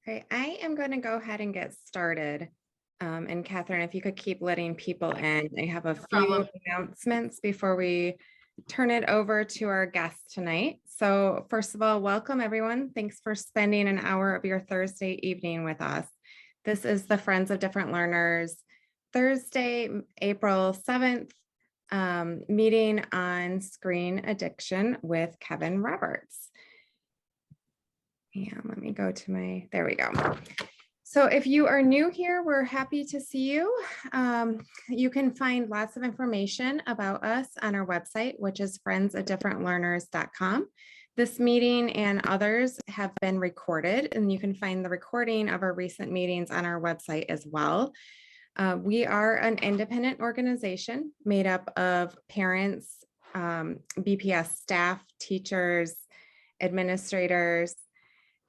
Okay, I am going to go ahead and get started. And Catherine, if you could keep letting people in, I have a few Problem. announcements before we turn it over to our guest tonight. So first of all, welcome everyone. Thanks for spending an hour of your Thursday evening with us. This is the Friends of Different Learners Thursday, April 7th meeting on screen addiction with Kevin Roberts. And let me go to there we go. So if you are new here, we're happy to see you. You can find lots of information about us on our website, which is friendsofdifferentlearners.com. This meeting and others have been recorded, and you can find the recording of our recent meetings on our website as well. We are an independent organization made up of parents, BPS staff, teachers, administrators,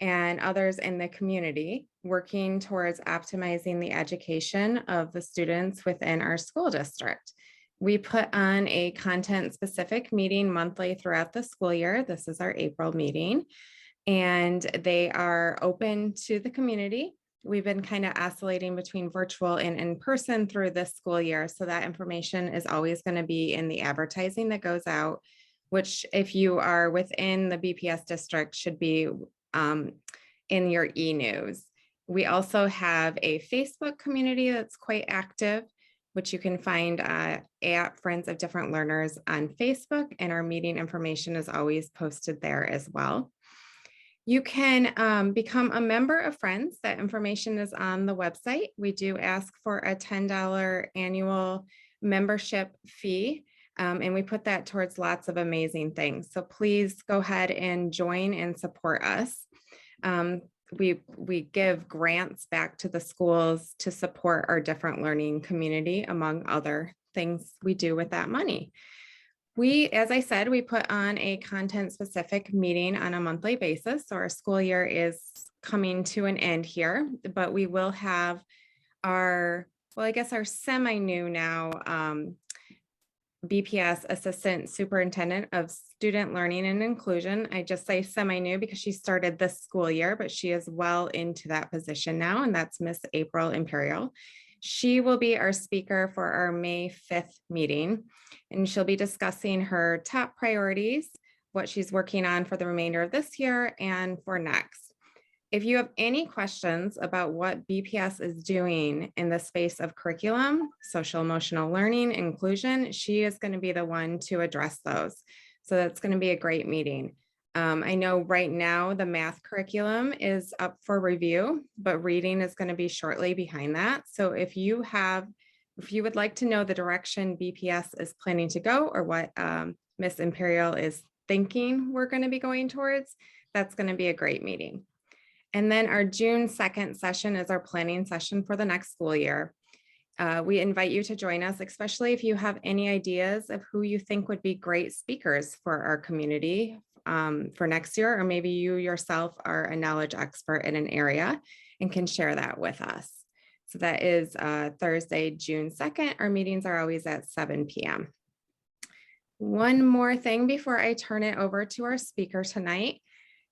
and others in the community working towards optimizing the education of the students within our school district. We put on a content specific meeting monthly throughout the school year. This is our April meeting, and they are open to the community. We've been kind of oscillating between virtual and in person through this school year. So that information is always going to be in the advertising that goes out, which if you are within the BPS district should be in your e-news. We also have a Facebook community that's quite active, which you can find at Friends of Different Learners on Facebook, and our meeting information is always posted there as well. You can become a member of Friends. That information is on the website. We do ask for a $10 annual membership fee. And we put that towards lots of amazing things. So please go ahead and join and support us. We give grants back to the schools to support our different learning community, among other things we do with that money. As I said, we put on a content specific meeting on a monthly basis. So our school year is coming to an end here, but we will have our semi-new now BPS Assistant Superintendent of Student Learning and Inclusion. I just say semi-new because she started this school year, but she is well into that position now, and that's Miss April Imperial. She will be our speaker for our May 5th meeting, and she'll be discussing her top priorities, what she's working on for the remainder of this year and for next. If you have any questions about what BPS is doing in the space of curriculum, social emotional learning, inclusion, she is going to be the one to address those. So that's going to be a great meeting. I know right now the math curriculum is up for review, but reading is going to be shortly behind that. So if you would like to know the direction BPS is planning to go, or what Miss Imperial is thinking we're going to be going towards, that's going to be a great meeting. And then our June 2nd session is our planning session for the next school year. We invite you to join us, especially if you have any ideas of who you think would be great speakers for our community for next year, or maybe you yourself are a knowledge expert in an area and can share that with us. So that is Thursday, June 2nd. Our meetings are always at 7 p.m. One more thing before I turn it over to our speaker tonight.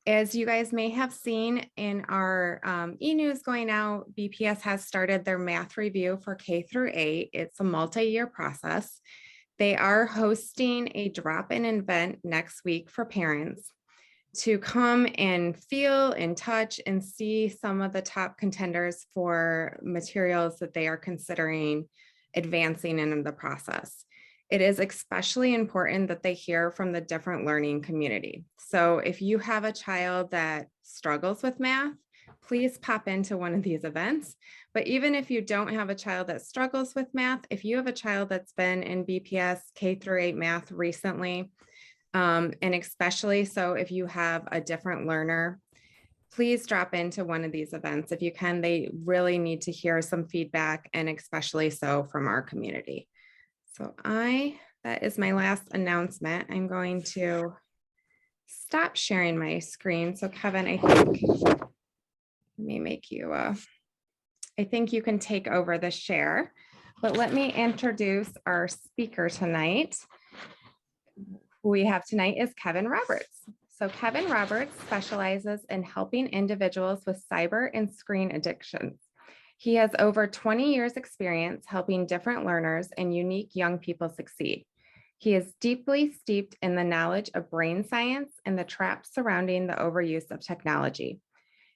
As you guys may have seen in our e-news going out, BPS has started their math review for K through 8. It's a multi-year process. They are hosting a drop-in event next week for parents to come and feel and touch and see some of the top contenders for materials that they are considering advancing in the process. It is especially important that they hear from the different learning community. So if you have a child that struggles with math, please pop into one of these events. But even if you don't have a child that struggles with math, if you have a child that's been in BPS K through 8 math recently, and especially so if you have a different learner, please drop into one of these events if you can. They really need to hear some feedback, and especially so from our community. So that is my last announcement. I'm going to stop sharing my screen. So Kevin, let me make you, I think you can take over the share, but let me introduce our speaker tonight. Who we have tonight is Kevin Roberts. So Kevin Roberts specializes in helping individuals with cyber and screen addictions. He has over 20 years experience helping different learners and unique young people succeed. He is deeply steeped in the knowledge of brain science and the traps surrounding the overuse of technology.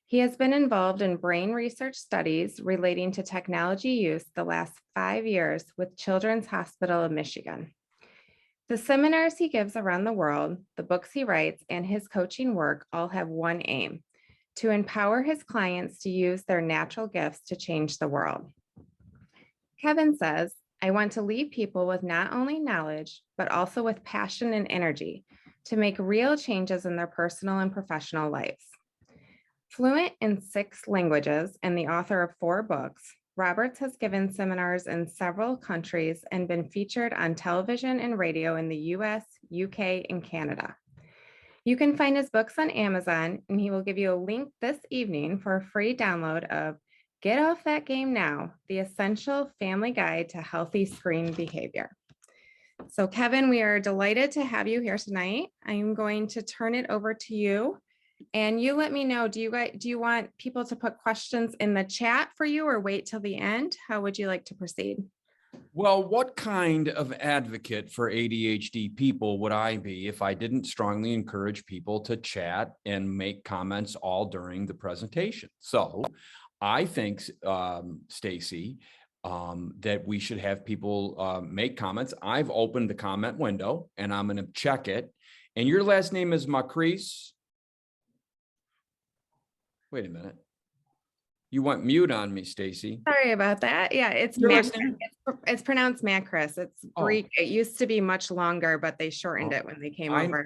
He has been involved in brain research studies relating to technology use the last 5 years with Children's Hospital of Michigan. The seminars he gives around the world, the books he writes, and his coaching work all have one aim: to empower his clients to use their natural gifts to change the world. Kevin says, "I want to leave people with not only knowledge, but also with passion and energy to make real changes in their personal and professional lives." Fluent in 6 languages and the author of 4 books, Roberts has given seminars in several countries and been featured on television and radio in the US, UK, and Canada. You can find his books on Amazon, and he will give you a link this evening for a free download of Get Off That Game Now, the Essential Family Guide to Healthy Screen Behavior. So Kevin, we are delighted to have you here tonight. I'm going to turn it over to you. And you let me know, do you want people to put questions in the chat for you or wait till the end? How would you like to proceed? Well, what kind of advocate for ADHD people would I be if I didn't strongly encourage people to chat and make comments all during the presentation? So I think, Stacy, that we should have people make comments. I've opened the comment window and I'm going to check it. And your last name is Macris? Wait a minute. You went mute on me, Stacy. Sorry about that. Yeah, it's pronounced Macris. It's Greek. It used to be much longer, but they shortened it when they came over.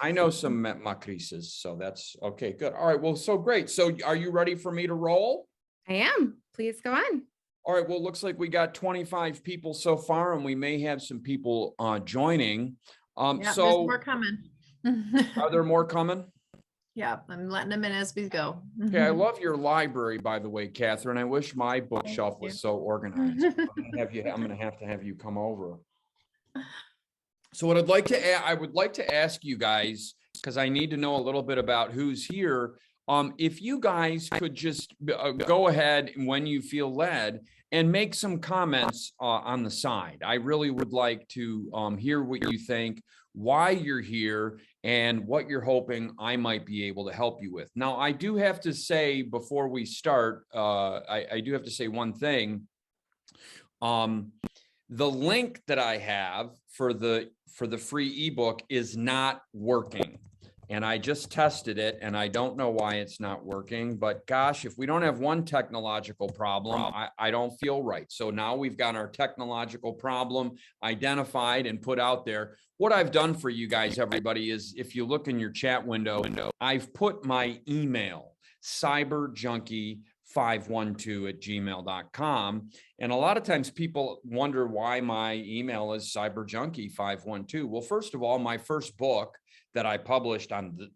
I know some Macrises, so that's okay. Good. All right. Well, so great. So are you ready for me to roll? I am. Please go on. All right. Well, looks like we got 25 people so far, and we may have some people joining. Yeah, there's more coming. Are there more coming? Yeah, I'm letting them in as we go. Okay, I love your library, by the way, Catherine. I wish my bookshelf was so organized. I'm going to have you come over. So what I would like to ask you guys, because I need to know a little bit about who's here. If you guys could just go ahead when you feel led and make some comments on the side. I really would like to hear what you think, why you're here, and what you're hoping I might be able to help you with. Now, I do have to say before we start, I do have to say one thing. The link that I have for the free ebook is not working. And I just tested it and I don't know why it's not working, but gosh, if we don't have one technological problem, I don't feel right. So now we've got our technological problem identified and put out there. What I've done for you guys, everybody, is if you look in your chat window, I've put my email, cyberjunkie512@gmail.com. And a lot of times people wonder why my email is cyberjunkie512. Well, first of all, my first book that I published on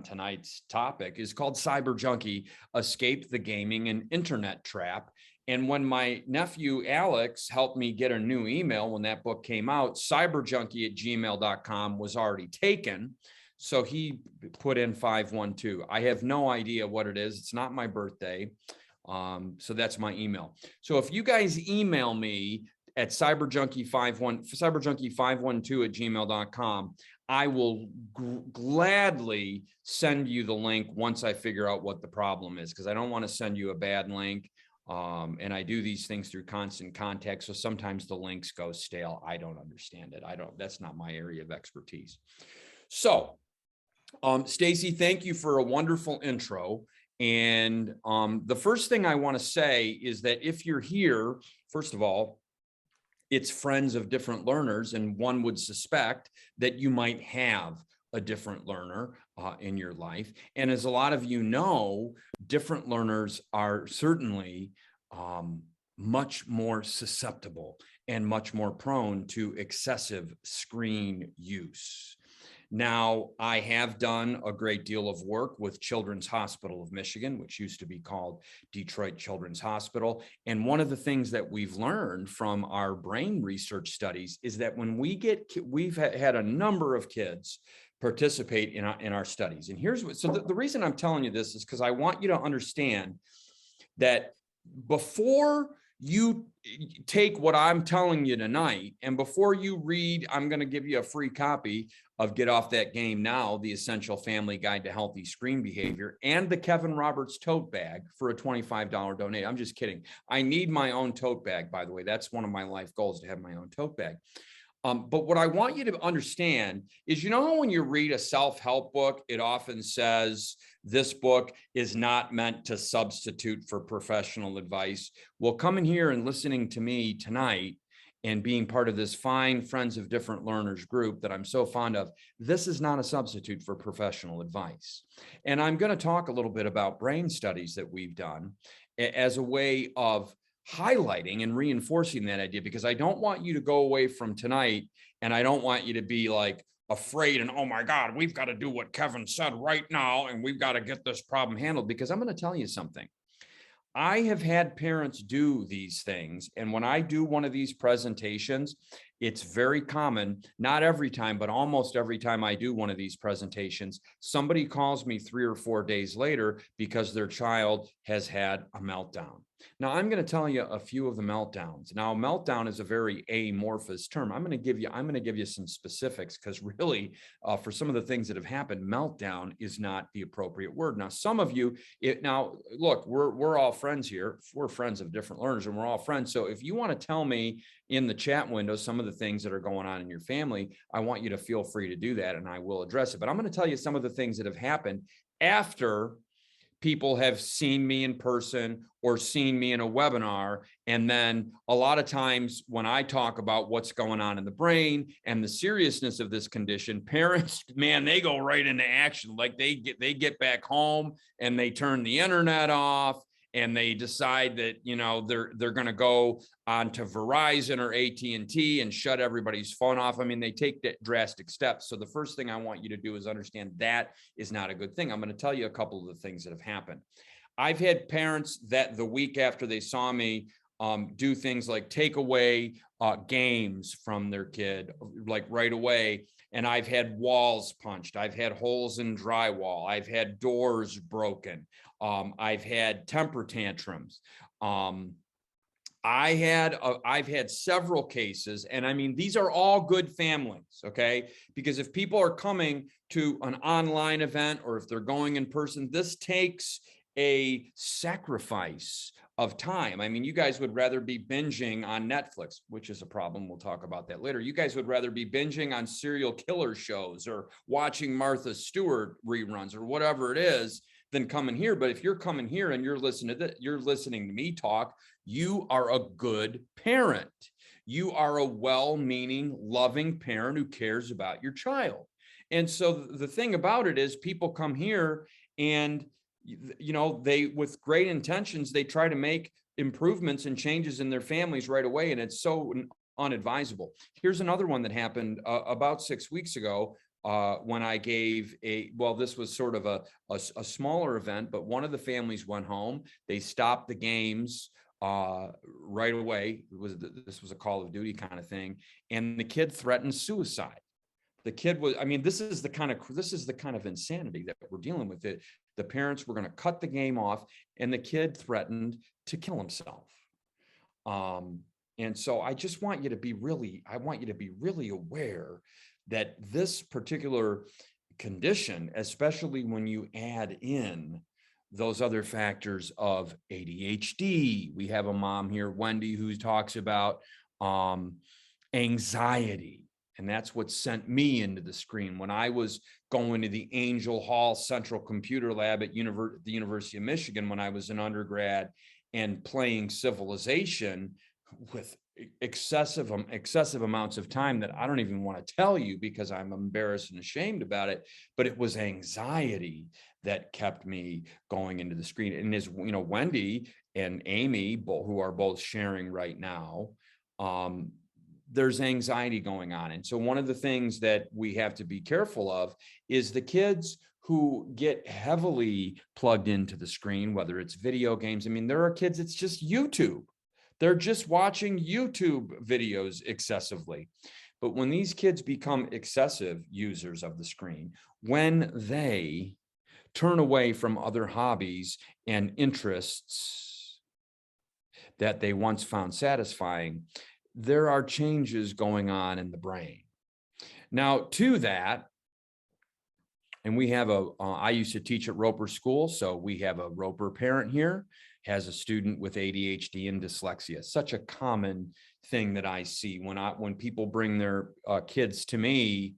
tonight's topic is called Cyber Junkie: Escape the Gaming and Internet Trap. And when my nephew Alex helped me get a new email when that book came out, cyberjunkie@gmail.com was already taken. So he put in 512. I have no idea what it is. It's not my birthday. So that's my email. So if you guys email me at cyberjunkie512@gmail.com, I will gladly send you the link once I figure out what the problem is, because I don't want to send you a bad link. And I do these things through Constant Contact. So sometimes the links go stale. I don't understand it. That's not my area of expertise. So, Stacy, thank you for a wonderful intro. And the first thing I want to say is that if you're here, first of all, it's friends of different learners, and one would suspect that you might have a different learner in your life. And as a lot of you know, different learners are certainly much more susceptible and much more prone to excessive screen use. Now, I have done a great deal of work with Children's Hospital of Michigan, which used to be called Detroit Children's Hospital. And one of the things that we've learned from our brain research studies is that when we've had a number of kids participate in our studies. And here's what, so the reason I'm telling you this is because I want you to understand that before you take what I'm telling you tonight, and before you read, I'm going to give you a free copy of Get Off That Game Now, the Essential Family Guide to Healthy Screen Behavior, and the Kevin Roberts tote bag for a $25 donate. I'm just kidding. I need my own tote bag, by the way. That's one of my life goals, to have my own tote bag. But what I want you to understand is, when you read a self-help book, it often says this book is not meant to substitute for professional advice. Well, coming here and listening to me tonight and being part of this fine Friends of Different Learners group that I'm so fond of, this is not a substitute for professional advice. And I'm going to talk a little bit about brain studies that we've done as a way of highlighting and reinforcing that idea, because I don't want you to go away from tonight and I don't want you to be like afraid and, oh my God, we've got to do what Kevin said right now and we've got to get this problem handled. Because I'm going to tell you something. I have had parents do these things. And when I do one of these presentations, it's very common, not every time, but almost every time I do one of these presentations, somebody calls me 3 or 4 days later because their child has had a meltdown. Now, I'm going to tell you a few of the meltdowns. Now, meltdown is a very amorphous term. I'm going to give you some specifics, because really, for some of the things that have happened, meltdown is not the appropriate word. Now, some of you, look, we're all friends here. We're Friends of Different Learners, and we're all friends. So if you want to tell me in the chat window some of the things that are going on in your family, I want you to feel free to do that, and I will address it. But I'm going to tell you some of the things that have happened after people have seen me in person or seen me in a webinar. And then a lot of times when I talk about what's going on in the brain and the seriousness of this condition, parents, man, they go right into action. Like they get back home and they turn the internet off, and they decide that, they're going to go on to Verizon or AT&T and shut everybody's phone off. I mean, they take that drastic steps. So the first thing I want you to do is understand that is not a good thing. I'm going to tell you a couple of the things that have happened. I've had parents that the week after they saw me do things like take away games from their kid, like right away. And I've had walls punched. I've had holes in drywall. I've had doors broken. I've had temper tantrums. I've had several cases, and I mean, these are all good families, okay? Because if people are coming to an online event or if they're going in person, this takes a sacrifice of time. I mean, you guys would rather be binging on Netflix, which is a problem. We'll talk about that later. You guys would rather be binging on serial killer shows or watching Martha Stewart reruns or whatever it is than coming here. But if you're coming here and you're listening to me talk, you are a good parent. You are a well-meaning, loving parent who cares about your child. And so the thing about it is, people come here and they, with great intentions, they try to make improvements and changes in their families right away. And it's so unadvisable. Here's another one that happened about 6 weeks ago when I gave this was sort of a smaller event, but one of the families went home. They stopped the games right away. This was a Call of Duty kind of thing. And the kid threatened suicide. The kid was, I mean, this is the kind of insanity that we're dealing with. The parents were going to cut the game off, and the kid threatened to kill himself. And so I just want you to be really aware that this particular condition, especially when you add in those other factors of ADHD, we have a mom here, Wendy, who talks about anxiety. And that's what sent me into the screen. When I was going to the Angel Hall Central Computer Lab at the University of Michigan, when I was an undergrad, and playing Civilization with excessive amounts of time that I don't even want to tell you because I'm embarrassed and ashamed about it, but it was anxiety that kept me going into the screen. And as Wendy and Amy, who are both sharing right now, there's anxiety going on. And so one of the things that we have to be careful of is the kids who get heavily plugged into the screen, whether it's video games. I mean, there are kids, it's just YouTube. They're just watching YouTube videos excessively. But when these kids become excessive users of the screen, when they turn away from other hobbies and interests that they once found satisfying, there are changes going on in the brain. Now, to that, and we have I used to teach at Roper School, so we have a Roper parent here, has a student with ADHD and dyslexia. Such a common thing that I see when people bring their kids to me,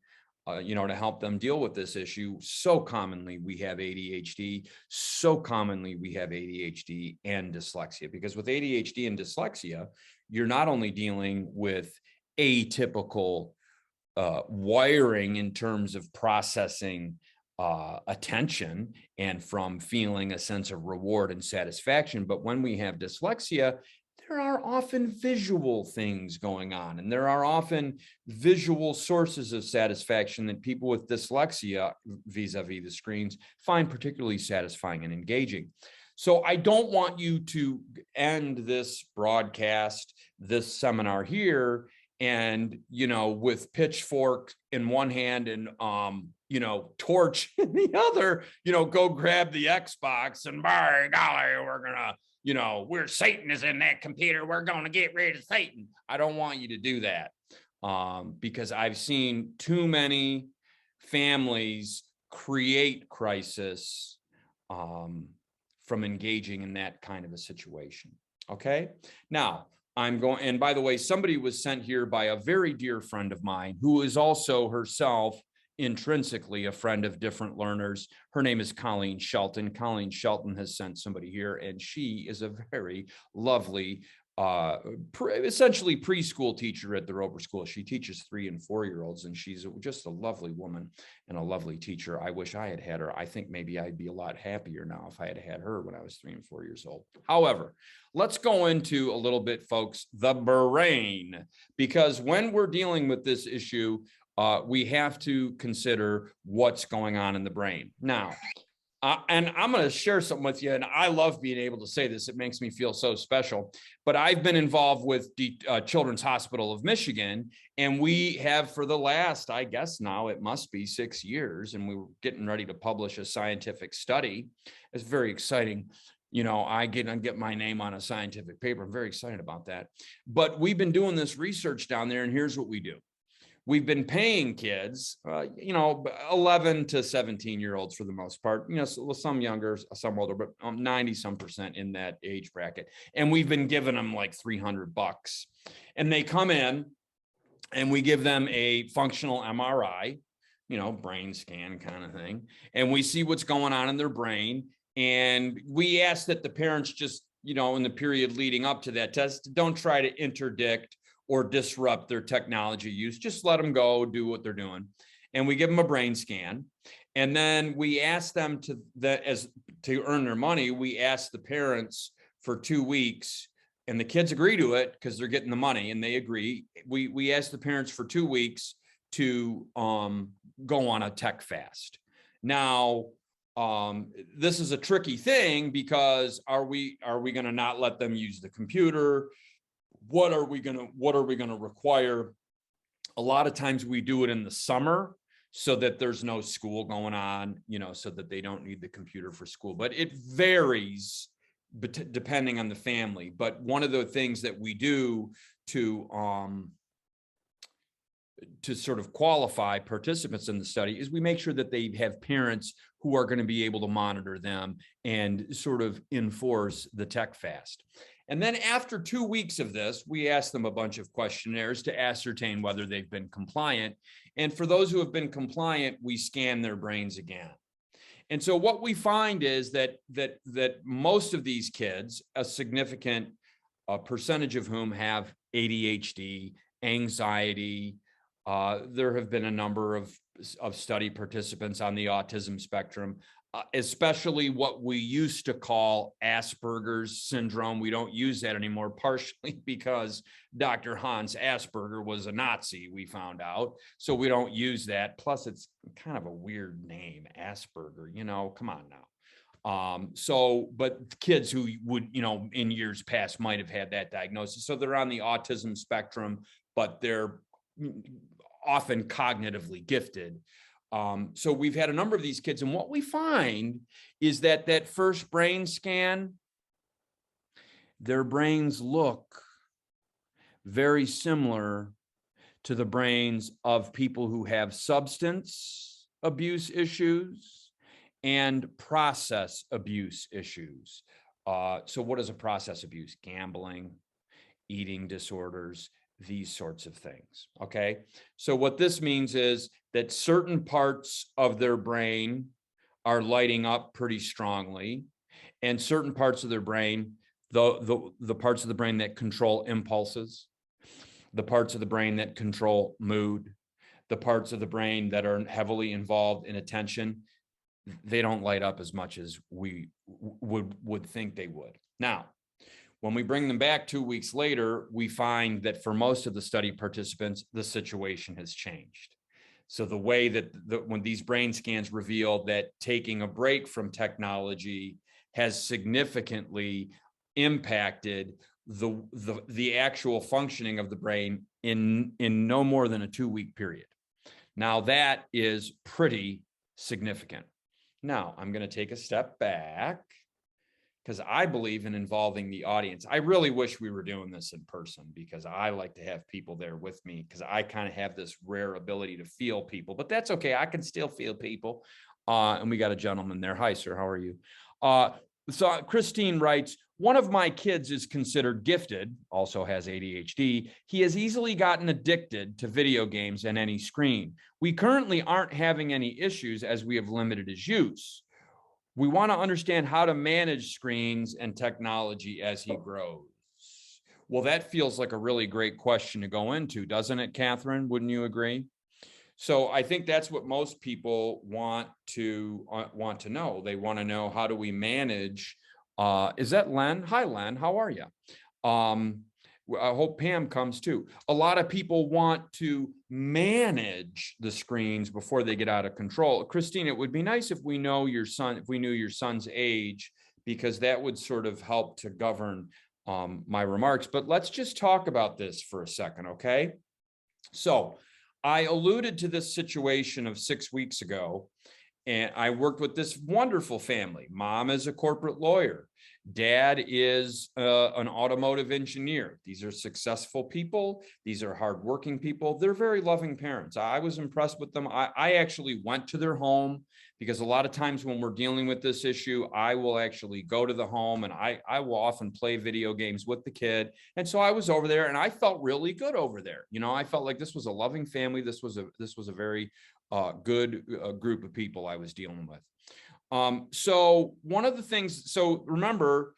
to help them deal with this issue. So commonly we have ADHD, so commonly we have ADHD and dyslexia, because with ADHD and dyslexia, you're not only dealing with atypical wiring in terms of processing attention and from feeling a sense of reward and satisfaction. But when we have dyslexia, there are often visual things going on, and there are often visual sources of satisfaction that people with dyslexia vis-a-vis the screens find particularly satisfying and engaging. So I don't want you to end this broadcast, this seminar here, and, with pitchfork in one hand and, torch in the other, go grab the Xbox and by golly, we're gonna, where Satan is in that computer, we're going to get rid of Satan. I don't want you to do that, because I've seen too many families create crisis from engaging in that kind of a situation. Okay. Now, and by the way, somebody was sent here by a very dear friend of mine who is also herself intrinsically a friend of different learners. Her name is Colleen Shelton. Colleen Shelton has sent somebody here, and she is a very lovely, essentially preschool teacher at the Roper School. She teaches 3- and 4-year-olds, and she's just a lovely woman and a lovely teacher. I wish I had had her. I think maybe I'd be a lot happier now if I had had her when I was 3 and 4 years old. However, let's go into a little bit, folks, the brain, because when we're dealing with this issue, we have to consider what's going on in the brain. Now, and I'm going to share something with you, and I love being able to say this. It makes me feel so special. But I've been involved with the Children's Hospital of Michigan, and we have for the last, I guess now it must be 6 years, and we were getting ready to publish a scientific study. It's very exciting. I get my name on a scientific paper. I'm very excited about that. But we've been doing this research down there, and here's what we do. We've been paying kids, 11 to 17-year-olds for the most part, some younger, some older, but 90% in that age bracket. And we've been giving them like $300. And they come in and we give them a functional MRI, brain scan kind of thing. And we see what's going on in their brain. And we ask that the parents just, in the period leading up to that test, don't try to interdict or disrupt their technology use. Just let them go, do what they're doing. And we give them a brain scan. And then we ask them to earn their money, we ask the parents for 2 weeks, and the kids agree to it because they're getting the money and they agree. We ask the parents for 2 weeks to go on a tech fast. Now, this is a tricky thing because are we going to not let them use the computer? What are we going to require? A lot of times we do it in the summer so that there's no school going on, so that they don't need the computer for school. But it varies depending on the family. But one of the things that we do to sort of qualify participants in the study is we make sure that they have parents who are going to be able to monitor them and sort of enforce the tech fast. And then after 2 weeks of this, we ask them a bunch of questionnaires to ascertain whether they've been compliant. And for those who have been compliant, we scan their brains again. And so what we find is that most of these kids, a significant percentage of whom have ADHD, anxiety. There have been a number of study participants on the autism spectrum, especially what we used to call Asperger's syndrome. We don't use that anymore, partially because Dr. Hans Asperger was a Nazi, we found out. So we don't use that. Plus, it's kind of a weird name, Asperger, come on now. But kids who would, in years past might have had that diagnosis. So they're on the autism spectrum, but they're often cognitively gifted. So we've had a number of these kids, and what we find is that that first brain scan, their brains look very similar to the brains of people who have substance abuse issues and process abuse issues. So what is a process abuse? Gambling, eating disorders, these sorts of things, okay? So what this means is that certain parts of their brain are lighting up pretty strongly, and certain parts of their brain, the parts of the brain that control impulses, the parts of the brain that control mood, the parts of the brain that are heavily involved in attention, they don't light up as much as we would think they would. Now, when we bring them back 2 weeks later, we find that for most of the study participants, the situation has changed. So the way that when these brain scans reveal that taking a break from technology has significantly impacted the actual functioning of the brain in no more than a 2-week period. Now that is pretty significant. Now I'm going to take a step back because I believe in involving the audience. I really wish we were doing this in person because I like to have people there with me because I kind of have this rare ability to feel people, but that's okay. I can still feel people. And we got a gentleman there. Hi, sir. How are you? So Christine writes, one of my kids is considered gifted, also has ADHD. He has easily gotten addicted to video games and any screen. We currently aren't having any issues as we have limited his use. We want to understand how to manage screens and technology as he grows. Well, that feels like a really great question to go into, doesn't it, Catherine? Wouldn't you agree? So I think that's what most people want to know. They want to know, how do we manage? Is that Len? Hi, Len. How are you? I hope Pam comes too. A lot of people want to manage the screens before they get out of control. Christine, it would be nice if we know your son, if we knew your son's age, because that would sort of help to govern my remarks. But let's just talk about this for a second, okay? So I alluded to this situation of 6 weeks ago, and I worked with this wonderful family. Mom is a corporate lawyer. Dad is an automotive engineer. These are successful people. These are hardworking people. They're very loving parents. I was impressed with them. I actually went to their home because a lot of times when we're dealing with this issue, I will actually go to the home and I will often play video games with the kid. And so I was over there and I felt really good over there. You know, I felt like this was a loving family. This was a very good group of people I was dealing with. So one of the things, so remember,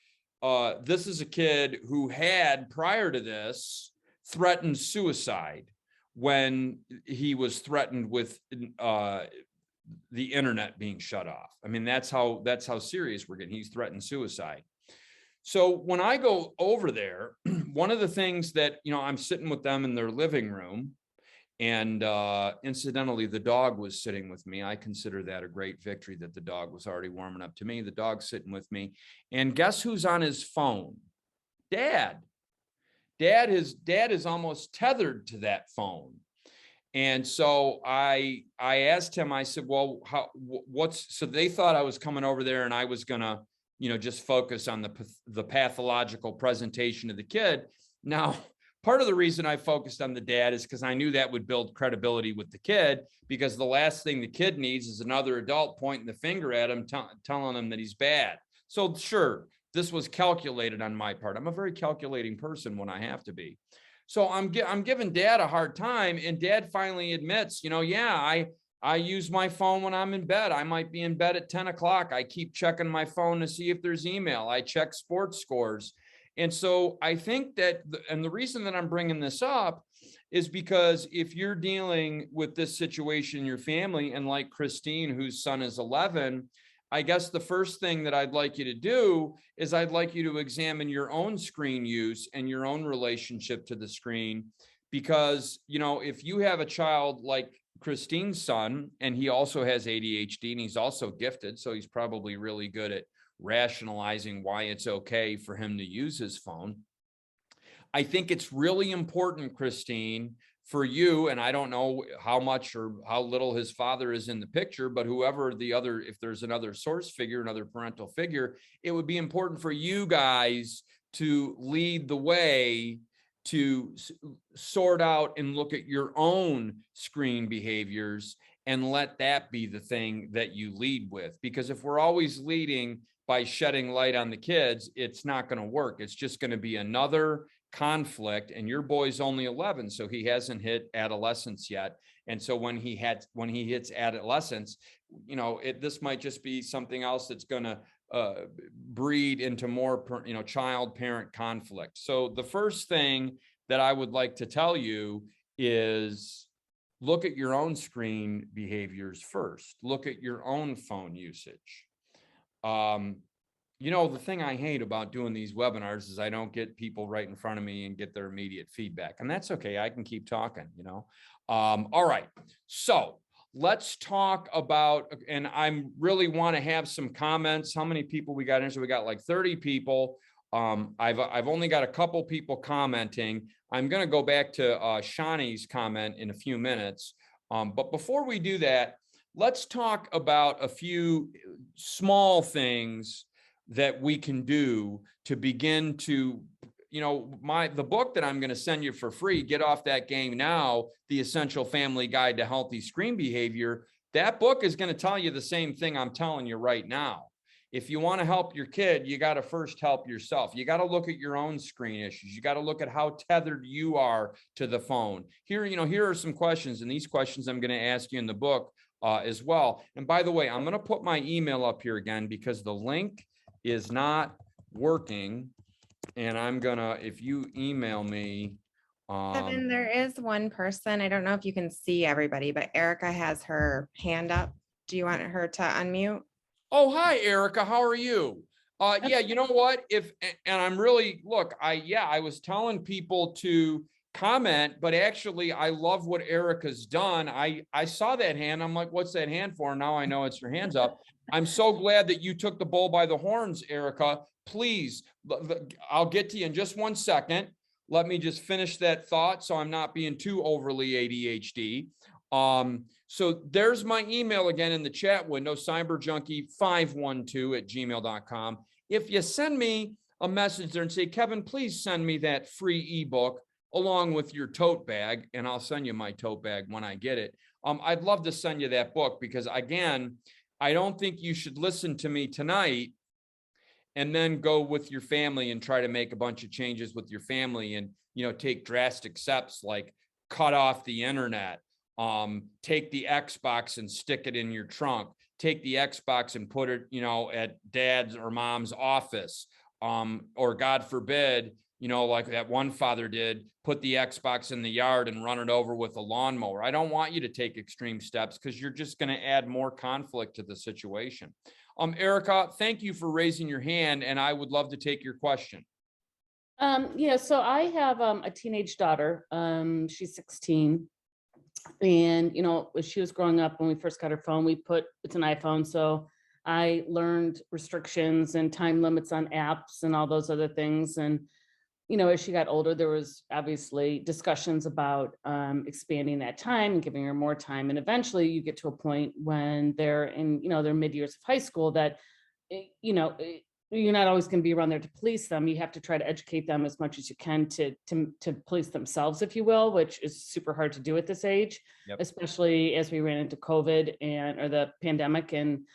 this is a kid who had, prior to this, threatened suicide when he was threatened with the internet being shut off. I mean, that's how serious we're getting. He's threatened suicide. So when I go over there, one of the things that, you know, I'm sitting with them in their living room, and incidentally, the dog was sitting with me. I consider that a great victory that the dog was already warming up to me. The dog's sitting with me. And guess who's on his phone? Dad. Dad is almost tethered to that phone. And so I asked him, I said, well, so they thought I was coming over there and I was going to, you know, just focus on the pathological presentation of the kid. Now, part of the reason I focused on the dad is because I knew that would build credibility with the kid, because the last thing the kid needs is another adult pointing the finger at him, telling him that he's bad. So sure, this was calculated on my part. I'm a very calculating person when I have to be. So I'm giving dad a hard time, and dad finally admits, you know, yeah, I use my phone when I'm in bed. I might be in bed at 10 o'clock. I keep checking my phone to see if there's email. I check sports scores. And so I think that, and the reason that I'm bringing this up is because if you're dealing with this situation in your family, and like Christine, whose son is 11, I guess the first thing that I'd like you to do is I'd like you to examine your own screen use and your own relationship to the screen. Because, you know, if you have a child like Christine's son, and he also has ADHD and he's also gifted, so he's probably really good at rationalizing why it's okay for him to use his phone. I think it's really important, Christine, for you, and I don't know how much or how little his father is in the picture, but whoever the other, if there's another source figure, another parental figure, it would be important for you guys to lead the way to sort out and look at your own screen behaviors and let that be the thing that you lead with. Because if we're always leading by shedding light on the kids, it's not going to work. It's just going to be another conflict, and your boy's only 11, so he hasn't hit adolescence yet. And so when he hits adolescence, this might just be something else that's going to breed into more, child parent conflict. So the first thing that I would like to tell you is look at your own screen behaviors first. Look at your own phone usage. The thing I hate about doing these webinars is I don't get people right in front of me and get their immediate feedback. And that's okay. I can keep talking, All right. So let's talk about, and I really want to have some comments. How many people we got in? So we got like 30 people. I've only got a couple people commenting. I'm going to go back to Shani's comment in a few minutes. But before we do that, let's talk about a few small things that we can do to begin to, the book that I'm going to send you for free, Get Off That Game Now, The Essential Family Guide to Healthy Screen Behavior. That book is going to tell you the same thing I'm telling you right now. If you want to help your kid, you got to first help yourself. You got to look at your own screen issues. You got to look at how tethered you are to the phone. Here are some questions, and these questions I'm going to ask you in the book as well. And by the way, I'm going to put my email up here again because the link is not working. And I'm gonna, if you email me. Kevin, there is one person. I don't know if you can see everybody, but Erica has her hand up. Do you want her to unmute? Oh, hi, Erica. How are you? Yeah, you know what? And I'm really, look, I was telling people to comment, but actually I love what Erica's done. I saw that hand. I'm like, what's that hand for? Now I know it's her hands up. I'm so glad that you took the bull by the horns, Erica. Please, I'll get to you in just one second. Let me just finish that thought so I'm not being too overly ADHD. So there's my email again in the chat window, cyberjunkie512@gmail.com. If you send me a message there and say, Kevin, please send me that free ebook along with your tote bag, and I'll send you my tote bag when I get it. I'd love to send you that book because, again, I don't think you should listen to me tonight and then go with your family and try to make a bunch of changes with your family and, take drastic steps like cut off the internet, take the Xbox and stick it in your trunk, take the Xbox and put it, at dad's or mom's office, or God forbid, like that one father did, put the Xbox in the yard and run it over with a lawnmower. I don't want you to take extreme steps because you're just going to add more conflict to the situation. Erica, thank you for raising your hand, and I would love to take your question. Yeah, so I have a teenage daughter. She's 16. And, when she was growing up, when we first got her phone, it's an iPhone. So I learned restrictions and time limits on apps and all those other things. And, as she got older, there was obviously discussions about expanding that time and giving her more time. And eventually you get to a point when they're in, their mid years of high school that, you're not always going to be around there to police them. You have to try to educate them as much as you can to police themselves, if you will, which is super hard to do at this age, yep. Especially as we ran into COVID or the pandemic. And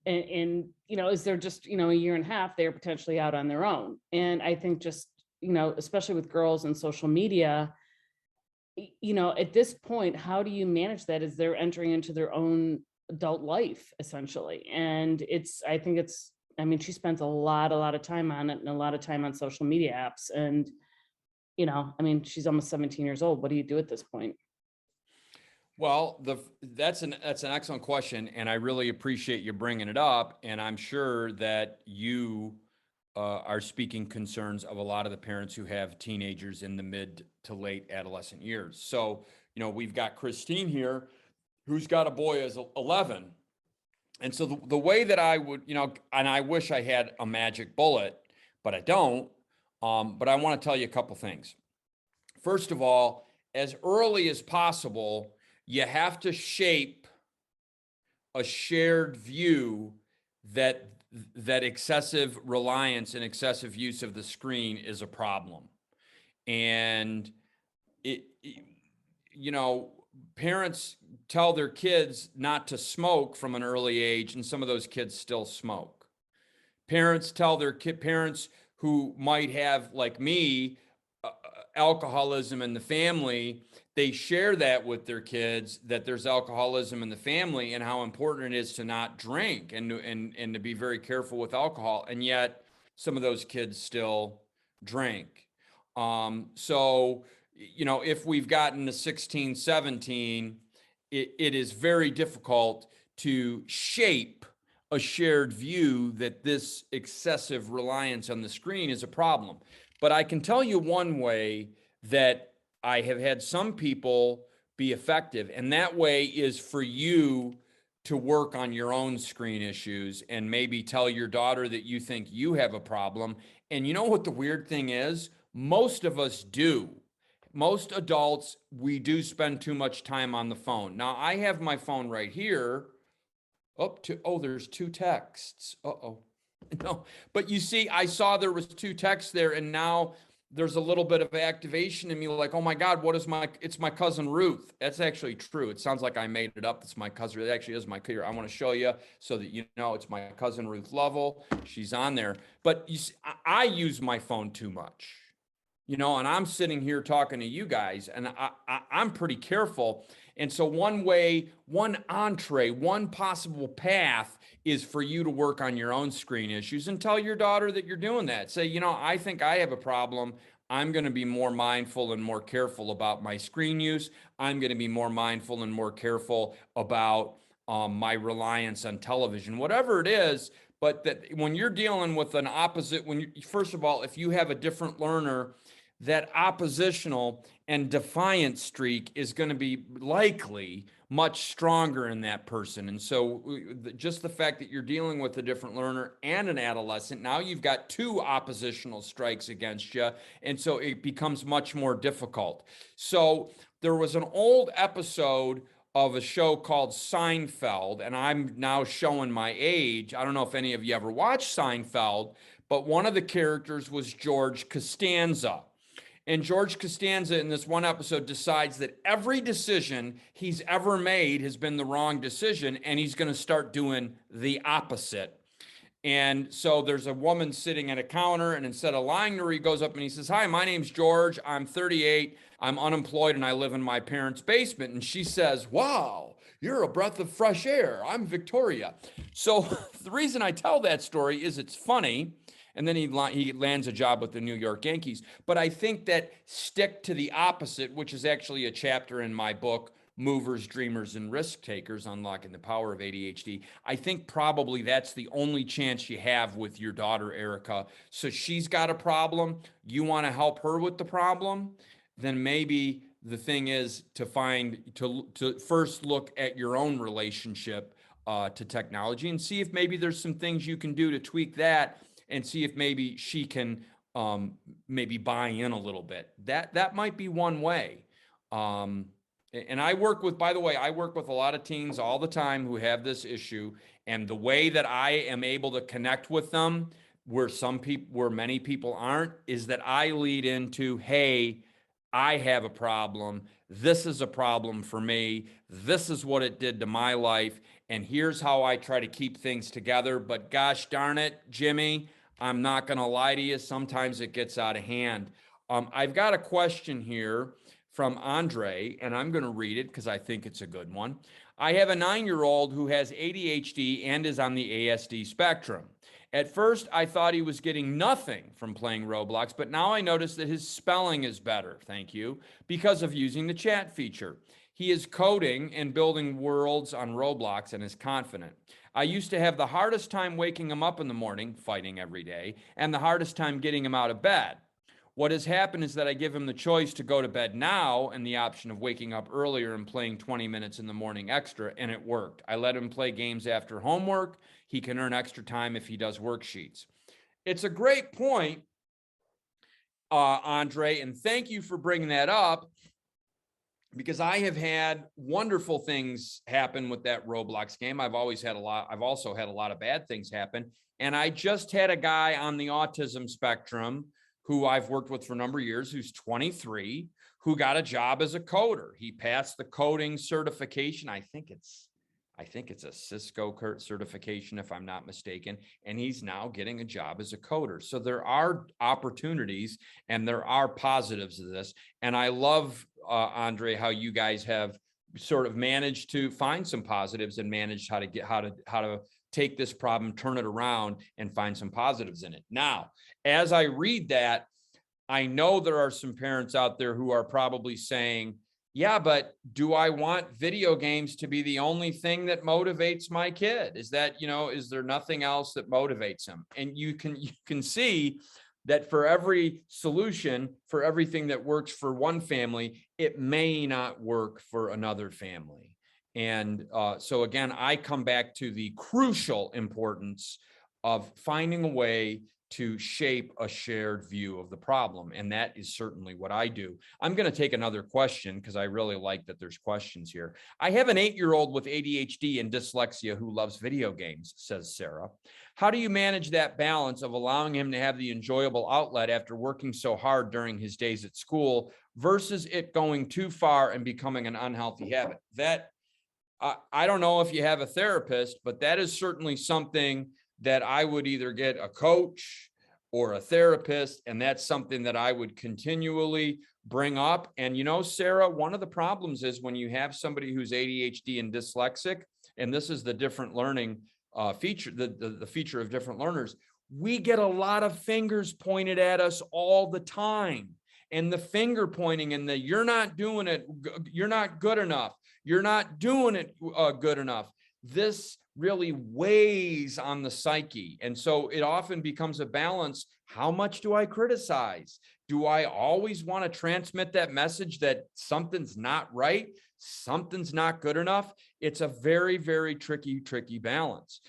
is they're just, a year and a half, they're potentially out on their own. And I think just, especially with girls and social media, at this point, how do you manage that as they're entering into their own adult life, essentially? And she spends a lot of time on it and a lot of time on social media apps. And, she's almost 17 years old. What do you do at this point? Well, that's an excellent question, and I really appreciate you bringing it up. And I'm sure that you are speaking concerns of a lot of the parents who have teenagers in the mid to late adolescent years. So, we've got Christine here, who's got a boy as 11. And so the way that I would, and I wish I had a magic bullet, but I don't. But I want to tell you a couple things. First of all, as early as possible, you have to shape a shared view that excessive reliance and excessive use of the screen is a problem. And you know, parents tell their kids not to smoke from an early age, and some of those kids still smoke. Parents tell their parents who might have, like me, alcoholism in the family, they share that with their kids, that there's alcoholism in the family and how important it is to not drink and to be very careful with alcohol. And yet some of those kids still drink. So, you know, if we've gotten to 16, 17, it is very difficult to shape a shared view that this excessive reliance on the screen is a problem. But I can tell you one way that I have had some people be effective, and that way is for you to work on your own screen issues and maybe tell your daughter that you think you have a problem. And you know what the weird thing is? Most of us do. Most adults, we do spend too much time on the phone. Now, I have my phone right here. There's 2 texts. No, but you see, I saw there was 2 texts there, and now there's a little bit of activation in me, like, oh my God, it's my cousin Ruth. That's actually true. It sounds like I made it up. It's my cousin. It actually is my cousin. I want to show you so that you know it's my cousin Ruth Lovell. She's on there. But you see, I use my phone too much, you know, and I'm sitting here talking to you guys, and I'm pretty careful. And so one possible path is for you to work on your own screen issues and tell your daughter that you're doing that. Say, you know, I think I have a problem. I'm going to be more mindful and more careful about my screen use. I'm going to be more mindful and more careful about my reliance on television, whatever it is. But that when you're dealing with an opposite, first of all, if you have a different learner, that oppositional and defiant streak is going to be likely much stronger in that person. And so just the fact that you're dealing with a different learner and an adolescent, now you've got 2 oppositional strikes against you. And so it becomes much more difficult. So there was an old episode of a show called Seinfeld, and I'm now showing my age. I don't know if any of you ever watched Seinfeld, but one of the characters was George Costanza. And George Costanza in this one episode decides that every decision he's ever made has been the wrong decision, and he's going to start doing the opposite. And so there's a woman sitting at a counter, and instead of lying to her, he goes up and he says, "Hi, my name's George. I'm 38. I'm unemployed, and I live in my parents' basement." And she says, "Wow, you're a breath of fresh air. I'm Victoria." So the reason I tell that story is it's funny. And then he lands a job with the New York Yankees. But I think that stick to the opposite, which is actually a chapter in my book, Movers, Dreamers, and Risk Takers, Unlocking the Power of ADHD. I think probably that's the only chance you have with your daughter, Erica. So she's got a problem. You want to help her with the problem? Then maybe the thing is to first look at your own relationship to technology and see if maybe there's some things you can do to tweak that, and see if maybe she can maybe buy in a little bit. That might be one way. And I work with a lot of teens all the time who have this issue. And the way that I am able to connect with them, where many people aren't, is that I lead into, hey, I have a problem. This is a problem for me. This is what it did to my life. And here's how I try to keep things together. But gosh darn it, Jimmy, I'm not going to lie to you. Sometimes it gets out of hand. I've got a question here from Andre, and I'm going to read it because I think it's a good one. I have a 9-year-old who has ADHD and is on the ASD spectrum. At first, I thought he was getting nothing from playing Roblox, but now I notice that his spelling is better, thank you, because of using the chat feature. He is coding and building worlds on Roblox and is confident. I used to have the hardest time waking him up in the morning, fighting every day, and the hardest time getting him out of bed. What has happened is that I give him the choice to go to bed now and the option of waking up earlier and playing 20 minutes in the morning extra, and it worked. I let him play games after homework. He can earn extra time if he does worksheets. It's a great point. Andre, and thank you for bringing that up, because I have had wonderful things happen with that Roblox game. I've also had a lot of bad things happen. And I just had a guy on the autism spectrum who I've worked with for a number of years, who's 23, who got a job as a coder. He passed the coding certification. I think it's a Cisco certification, if I'm not mistaken, and he's now getting a job as a coder. So there are opportunities and there are positives to this. And I love, Andre, how you guys have sort of managed to find some positives and managed how to take this problem, turn it around, and find some positives in it. Now, as I read that, I know there are some parents out there who are probably saying, yeah, but do I want video games to be the only thing that motivates my kid? Is that, is there nothing else that motivates him? And you can see that for every solution, for everything that works for one family, it may not work for another family. And so again, I come back to the crucial importance of finding a way to shape a shared view of the problem. And that is certainly what I do. I'm going to take another question because I really like that there's questions here. I have an 8-year-old with ADHD and dyslexia who loves video games, says Sarah. How do you manage that balance of allowing him to have the enjoyable outlet after working so hard during his days at school versus it going too far and becoming an unhealthy habit? That, I don't know if you have a therapist, but that is certainly something that I would either get a coach or a therapist, and that's something that I would continually bring up. And Sarah, one of the problems is when you have somebody who's ADHD and dyslexic, and this is the different learning feature, the feature of different learners, we get a lot of fingers pointed at us all the time. And the finger pointing and the you're not doing it, you're not good enough, you're not doing it good enough. This really weighs on the psyche. And so it often becomes a balance. How much do I criticize? Do I always want to transmit that message that something's not right? Something's not good enough? It's a very, very tricky balance.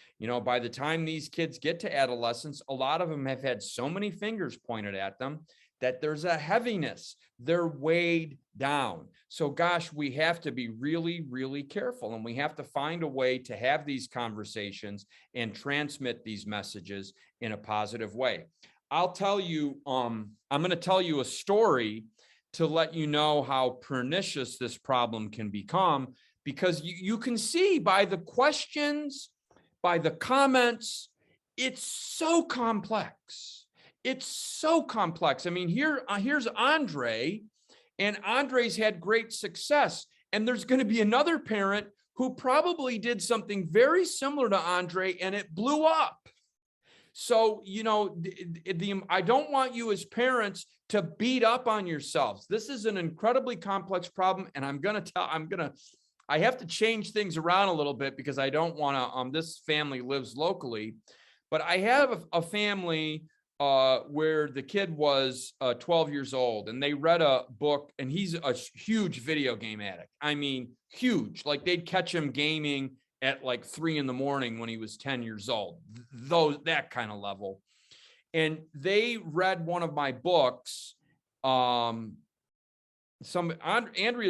By the time these kids get to adolescence, a lot of them have had so many fingers pointed at them that there's a heaviness. They're weighed down. So gosh, we have to be really, really careful, and we have to find a way to have these conversations and transmit these messages in a positive way. I'll tell you, I'm going to tell you a story to let you know how pernicious this problem can become, because you can see by the questions, by the comments, it's so complex. It's so complex. I mean, here's Andre, and Andre's had great success. And there's going to be another parent who probably did something very similar to Andre, and it blew up. So, I don't want you as parents to beat up on yourselves. This is an incredibly complex problem. And I have to change things around a little bit because I don't want to, this family lives locally, but I have a family where the kid was 12 years old, and they read a book, and he's a huge video game addict. I mean, huge. Like, they'd catch him gaming at like 3 a.m. when he was 10 years old, that kind of level. And they read one of my books. Andrea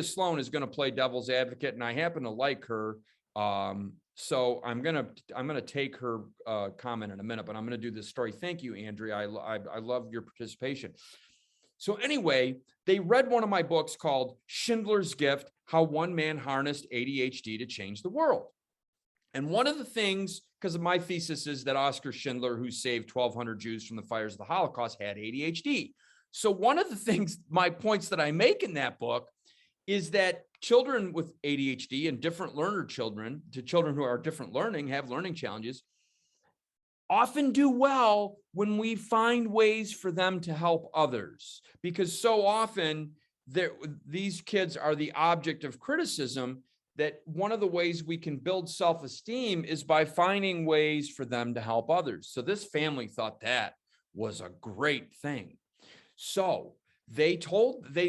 Sloan is going to play devil's advocate, and I happen to like her. So I'm gonna take her comment in a minute, but I'm gonna do this story. Thank you, Andrea. I love your participation. So anyway, they read one of my books called Schindler's Gift: How One Man Harnessed ADHD to Change the World. And one of the things, because of my thesis, is that Oskar Schindler, who saved 1,200 Jews from the fires of the Holocaust, had ADHD. So one of the things, my points that I make in that book, is that children with ADHD and different learner children, to children who are different learning, have learning challenges, often do well when we find ways for them to help others. Because so often these kids are the object of criticism, that one of the ways we can build self-esteem is by finding ways for them to help others. So this family thought that was a great thing. So they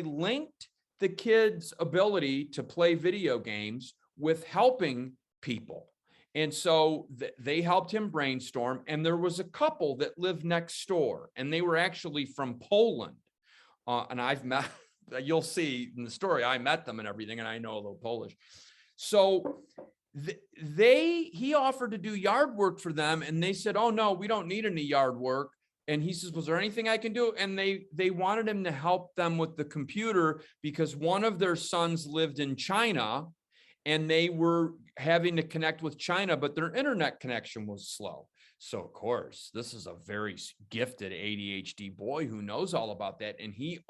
linked the kids' ability to play video games with helping people. And so they helped him brainstorm. And there was a couple that lived next door, and they were actually from Poland. and I've met, you'll see in the story, I met them and everything, and I know a little Polish. So he offered to do yard work for them, and they said, oh no, we don't need any yard work. And he says, was there anything I can do? And they wanted him to help them with the computer because one of their sons lived in China and they were having to connect with China, but their internet connection was slow. So of course, this is a very gifted ADHD boy who knows all about that. And he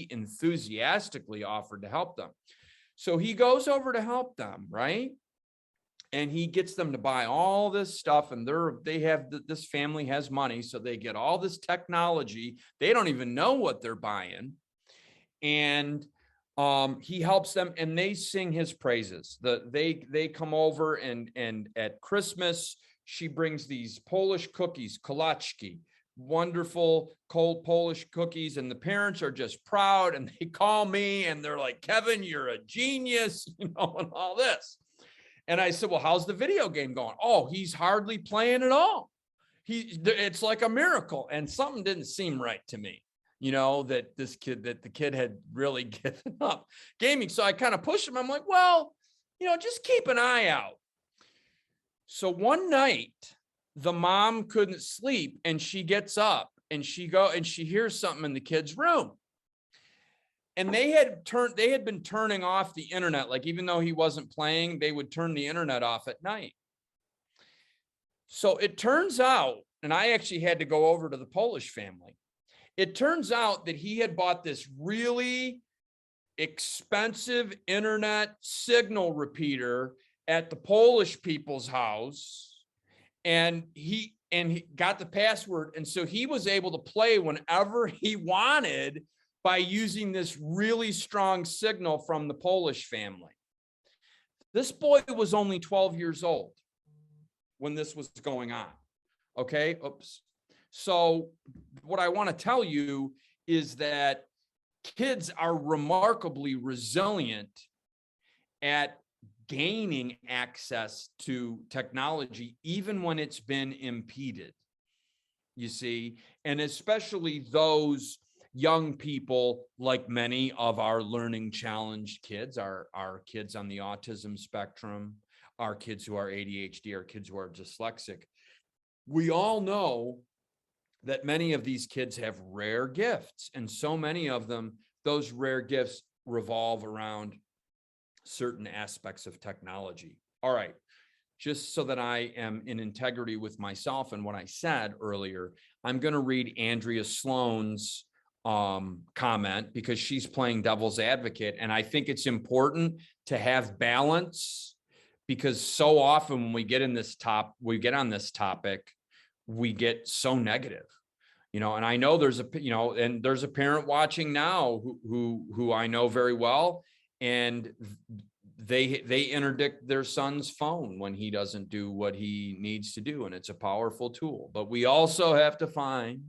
enthusiastically offered to help them. So he goes over to help them, right? And he gets them to buy all this stuff, and this family has money, so they get all this technology. They don't even know what they're buying. And he helps them, and they sing his praises. They come over, and at Christmas, she brings these Polish cookies, kolaczki, wonderful cold Polish cookies, and the parents are just proud, and they call me, and they're like, Kevin, you're a genius, and all this. And I said, well, how's the video game going? Oh, he's hardly playing at all. It's like a miracle. And something didn't seem right to me, that the kid had really given up gaming. So I kind of pushed him. I'm like, well, just keep an eye out. So one night the mom couldn't sleep, and she gets up and she hears something in the kid's room. And they had been turning off the internet. Like, even though he wasn't playing, they would turn the internet off at night. So it turns out, and I actually had to go over to the Polish family. It turns out that he had bought this really expensive internet signal repeater at the Polish people's house. And he got the password. And so he was able to play whenever he wanted by using this really strong signal from the Polish family. This boy was only 12 years old when this was going on. Okay. Oops. So what I want to tell you is that kids are remarkably resilient at gaining access to technology, even when it's been impeded, you see, and especially those young people, like many of our learning challenged kids, our kids on the autism spectrum, our kids who are ADHD, our kids who are dyslexic. We all know that many of these kids have rare gifts, and so many of them, those rare gifts revolve around certain aspects of technology. All right, just so that I am in integrity with myself and what I said earlier, I'm going to read Andrea Sloan's comment, because she's playing devil's advocate. And I think it's important to have balance, because so often when we get on this topic, we get so negative, and I know there's a parent watching now who I know very well, and they interdict their son's phone when he doesn't do what he needs to do. And it's a powerful tool, but we also have to find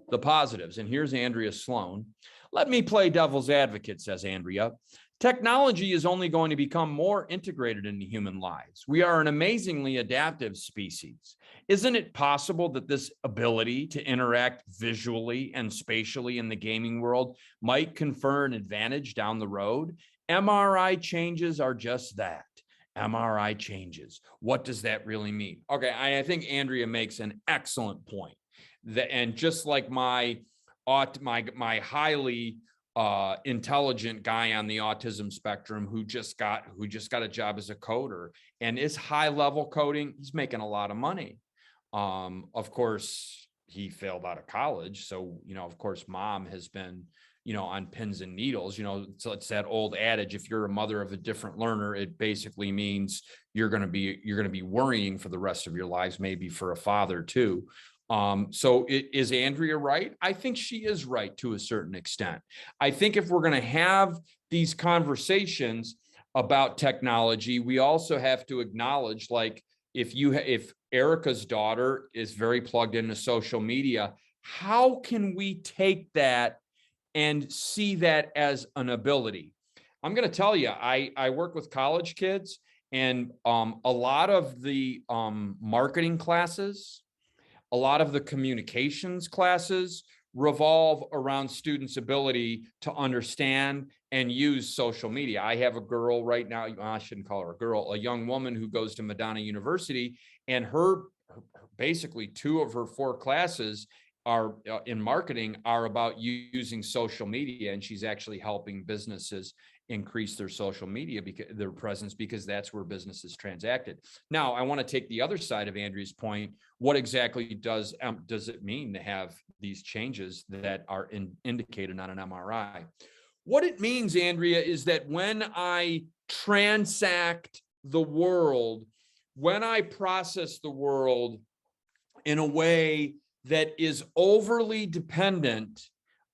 the positives. And here's Andrea Sloan. Let me play devil's advocate, says Andrea. Technology is only going to become more integrated into human lives. We are an amazingly adaptive species. Isn't it possible that this ability to interact visually and spatially in the gaming world might confer an advantage down the road? MRI changes are just that. MRI changes. What does that really mean? Okay, I think Andrea makes an excellent point. And just like my highly intelligent guy on the autism spectrum who just got a job as a coder and is high level coding, he's making a lot of money. Of course, he failed out of college, so of course, mom has been on pins and needles. So it's that old adage: if you're a mother of a different learner, it basically means you're going to be worrying for the rest of your lives, maybe for a father too. So is Andrea right? I think she is right to a certain extent. I think if we're going to have these conversations about technology, we also have to acknowledge, like, if Erica's daughter is very plugged into social media, how can we take that and see that as an ability? I'm going to tell you, I work with college kids, and a lot of the marketing classes, a lot of the communications classes revolve around students' ability to understand and use social media. I have a girl right now, I shouldn't call her a girl, a young woman who goes to Madonna University, and her basically 2 of her 4 classes are in marketing are about using social media, and she's actually helping businesses increase their social media, because their presence, because that's where business is transacted. Now, I want to take the other side of Andrea's point. What exactly does it mean to have these changes that are indicated on an MRI? What it means, Andrea, is that when I transact the world, when I process the world in a way that is overly dependent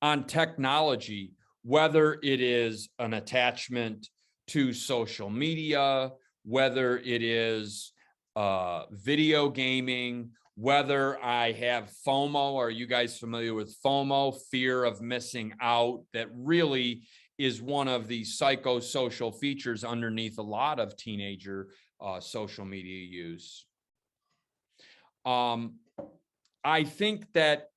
on technology, whether it is an attachment to social media, whether it is video gaming, whether I have FOMO. Are you guys familiar with FOMO? Fear of missing out. That really is one of the psychosocial features underneath a lot of teenager social media use. I think that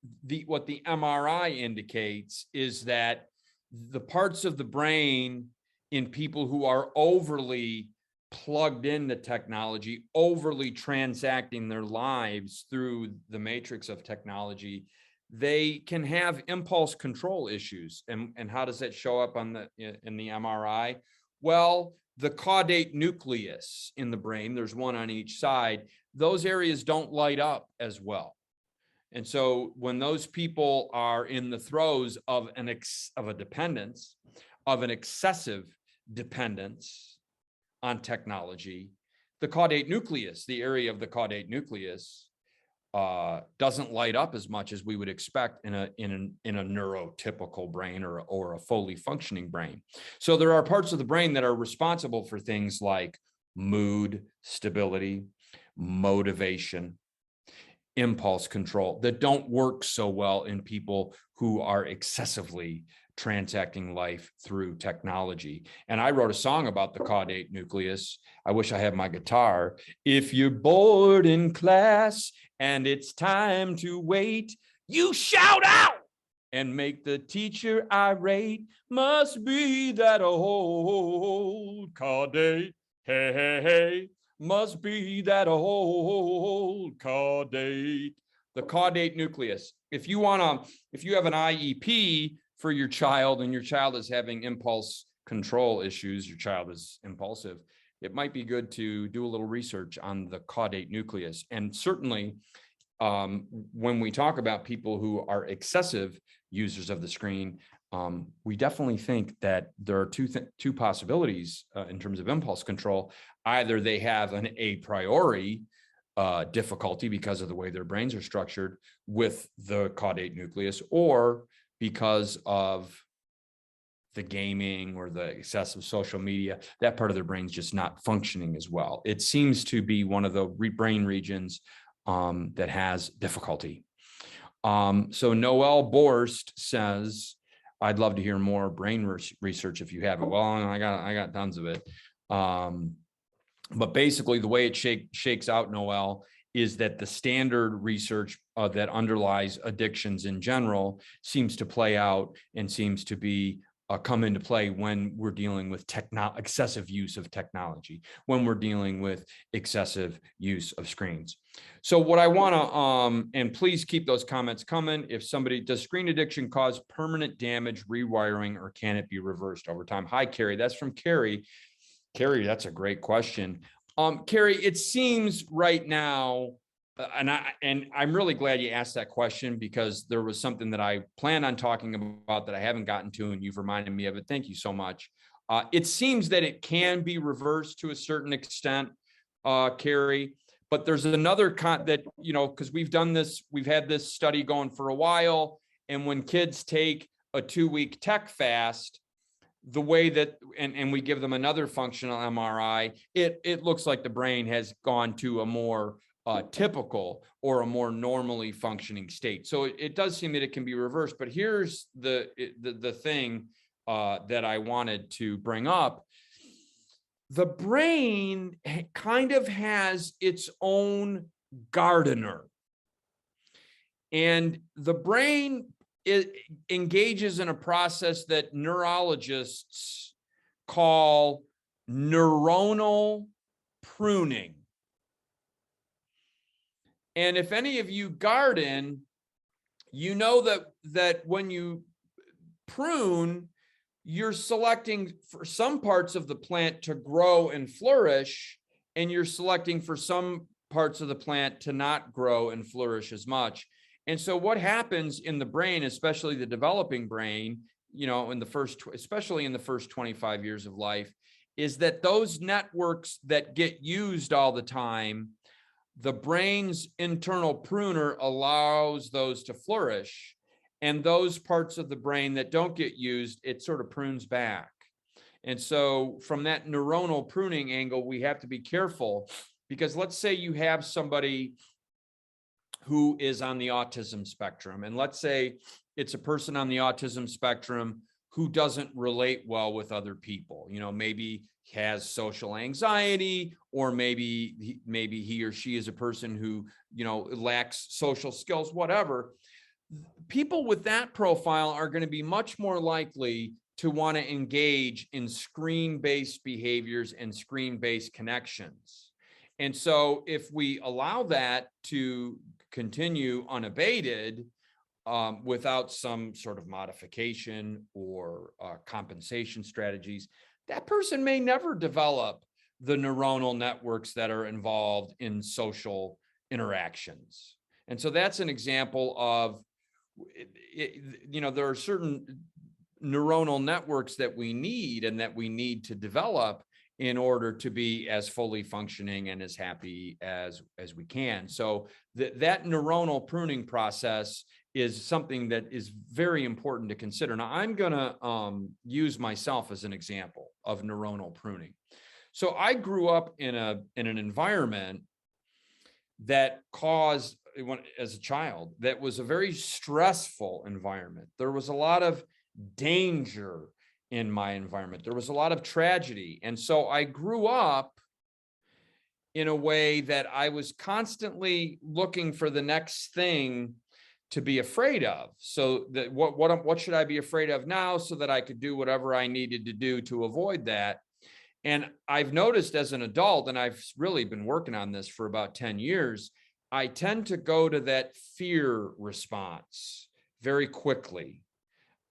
what the MRI indicates is that the parts of the brain in people who are overly plugged into technology, overly transacting their lives through the matrix of technology, they can have impulse control issues. And how does that show up in the MRI? Well, the caudate nucleus in the brain, there's one on each side, those areas don't light up as well. And so when those people are in the throes of a dependence, of an excessive dependence on technology, the caudate nucleus, the area of the caudate nucleus, doesn't light up as much as we would expect in a neurotypical brain or a fully functioning brain. So there are parts of the brain that are responsible for things like mood stability, motivation, impulse control, that don't work so well in people who are excessively transacting life through technology. And I wrote a song about the caudate nucleus. I wish I had my guitar. If you're bored in class and it's time to wait, you shout out and make the teacher irate. Must be that old caudate, hey, hey, hey. Must be that old caudate, the caudate nucleus. If you have an IEP for your child and your child is having impulse control issues, your child is impulsive, it might be good to do a little research on the caudate nucleus. And certainly when we talk about people who are excessive users of the screen, we definitely think that there are two possibilities in terms of impulse control. Either they have an a priori difficulty because of the way their brains are structured with the caudate nucleus, or because of the gaming or the excessive social media, that part of their brain's just not functioning as well. It seems to be one of the brain regions that has difficulty. So Noel Borst says, I'd love to hear more brain research if you have it. Well, I got tons of it. But basically the way it shakes out, Noel, is that the standard research that underlies addictions in general seems to play out and seems to be come into play when we're dealing with excessive use of technology, when we're dealing with excessive use of screens. So what I want to, and please keep those comments coming. If somebody, does screen addiction cause permanent damage, rewiring, or can it be reversed over time? Hi, Carrie. That's from Carrie. Carrie, that's a great question. Carrie, it seems right now, and I'm really glad you asked that question, because there was something that I planned on talking about that I haven't gotten to, and you've reminded me of it. Thank you so much. It seems that it can be reversed to a certain extent, Carrie, but there's another that, because we've had this study going for a while, and when kids take a 2-week tech fast, the way that, and we give them another functional MRI, it looks like the brain has gone to a more typical or a more normally functioning state. So it does seem that it can be reversed, but here's the thing that I wanted to bring up. The brain kind of has its own gardener, and the brain it engages in a process that neurologists call neuronal pruning. And if any of you garden, you know that when you prune, you're selecting for some parts of the plant to grow and flourish, and you're selecting for some parts of the plant to not grow and flourish as much. And so what happens in the brain, especially the developing brain, you know, especially in the first 25 years of life, is that those networks that get used all the time, the brain's internal pruner allows those to flourish. And those parts of the brain that don't get used, it sort of prunes back. And so from that neuronal pruning angle, we have to be careful, because let's say you have somebody who is on the autism spectrum, and let's say it's a person on the autism spectrum who doesn't relate well with other people, you know, maybe has social anxiety, or maybe he or she is a person who, you know, lacks social skills, whatever. People with that profile are going to be much more likely to want to engage in screen-based behaviors and screen-based connections. And so if we allow that to continue unabated, without some sort of modification or compensation strategies, that person may never develop the neuronal networks that are involved in social interactions. And so that's an example of, you know, there are certain neuronal networks that we need and that we need to develop in order to be as fully functioning and as happy as we can. So that neuronal pruning process is something that is very important to consider. Now, I'm going to use myself as an example of neuronal pruning. So I grew up in an environment that caused, as a child, that was a very stressful environment. There was a lot of danger in my environment. There was a lot of tragedy. And so I grew up in a way that I was constantly looking for the next thing to be afraid of. So that what should I be afraid of now, so that I could do whatever I needed to do to avoid that. And I've noticed as an adult, and I've really been working on this for about 10 years, I tend to go to that fear response very quickly.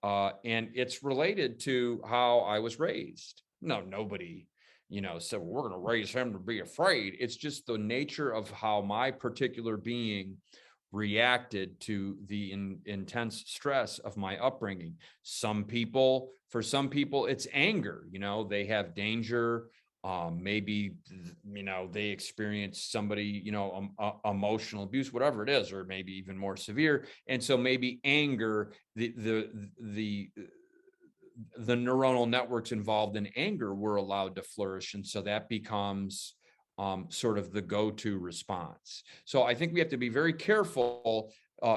And it's related to how I was raised. No, nobody, you know, said, well, we're going to raise him to be afraid. It's just the nature of how my particular being reacted to the intense stress of my upbringing. For some people, it's anger. You know, they have danger. Maybe, you know, they experience somebody, you know, emotional abuse, whatever it is, or maybe even more severe. And so maybe anger, the neuronal networks involved in anger were allowed to flourish. And so that becomes sort of the go-to response. So I think we have to be very careful.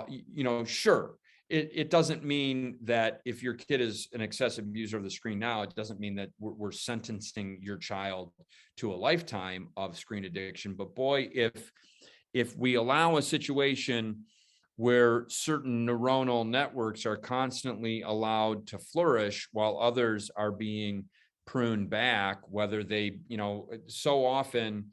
You know, sure, it doesn't mean that if your kid is an excessive user of the screen now, it doesn't mean that we're sentencing your child to a lifetime of screen addiction. But boy, if we allow a situation where certain neuronal networks are constantly allowed to flourish while others are being pruned back, whether they, you know, so often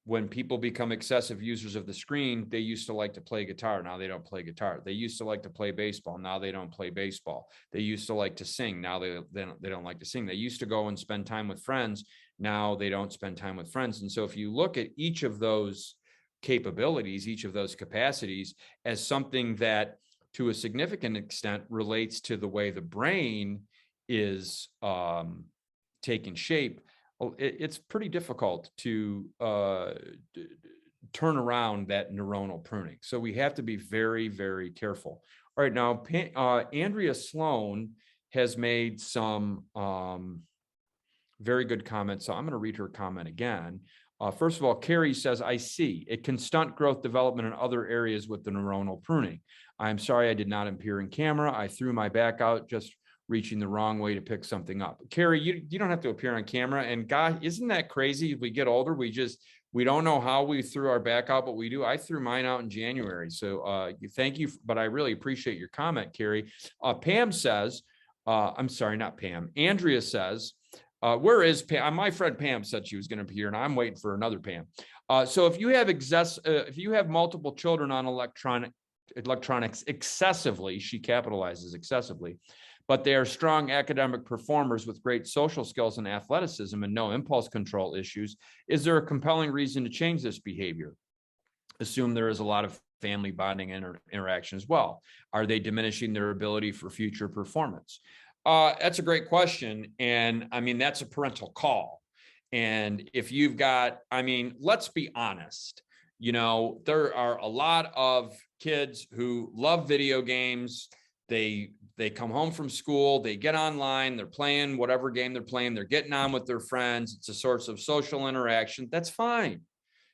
when people become excessive users of the screen, they used to like to play guitar. Now they don't play guitar. They used to like to play baseball. Now they don't play baseball. They used to like to sing. Now they don't like to sing. They used to go and spend time with friends. Now they don't spend time with friends. And so if you look at each of those capabilities, each of those capacities as something that to a significant extent relates to the way the brain is taking shape, it's pretty difficult to turn around that neuronal pruning. So we have to be very, very careful. All right, now Andrea Sloan has made some very good comments. So I'm going to read her comment again. First of all, Carrie says, I see. It can stunt growth development in other areas with the neuronal pruning. I'm sorry I did not appear in camera. I threw my back out just reaching the wrong way to pick something up. Carrie, you don't have to appear on camera. And God, isn't that crazy? If we get older, we We don't know how we threw our back out, but we do. I threw mine out in January. So thank you, but I really appreciate your comment, Carrie. Pam says, I'm sorry, not Pam. Andrea says, where is Pam? My friend Pam said she was going to be here, and I'm waiting for another Pam. So if you have multiple children on electronics excessively, she capitalizes excessively, but they are strong academic performers with great social skills and athleticism and no impulse control issues, is there a compelling reason to change this behavior? Assume there is a lot of family bonding interaction as well. Are they diminishing their ability for future performance? That's a great question. And I mean, that's a parental call. And if you've got, I mean, let's be honest, you know, there are a lot of kids who love video games. They come home from school, they get online, they're playing whatever game they're playing, they're getting on with their friends. It's a source of social interaction. That's fine.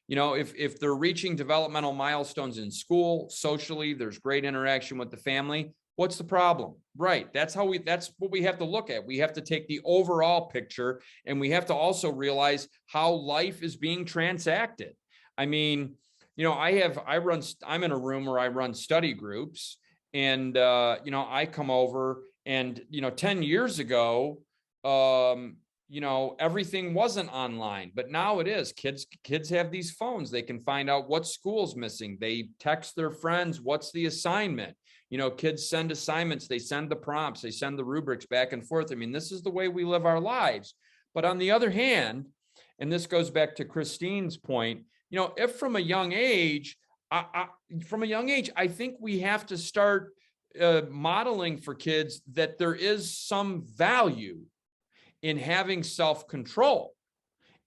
You know, if they're reaching developmental milestones in school, socially, there's great interaction with the family. What's the problem? Right. That's what we have to look at. We have to take the overall picture, and we have to also realize how life is being transacted. I mean, you know, I'm in a room where I run study groups, and, you know, I come over and, you know, 10 years ago, you know, everything wasn't online, but now it is. Kids have these phones. They can find out what school's missing. They text their friends, what's the assignment? You know, kids send assignments, they send the prompts, they send the rubrics back and forth. I mean, this is the way we live our lives. But on the other hand, and this goes back to Christine's point, you know, if from a young age, I think we have to start modeling for kids that there is some value in having self-control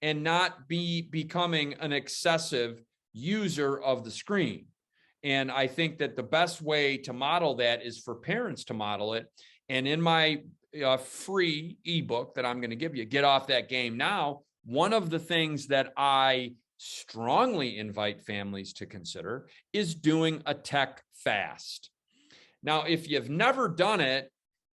and not becoming an excessive user of the screen. And I think that the best way to model that is for parents to model it. And in my free ebook that I'm going to give you, Get Off That Game Now, one of the things that I strongly invite families to consider is doing a tech fast. Now, if you've never done it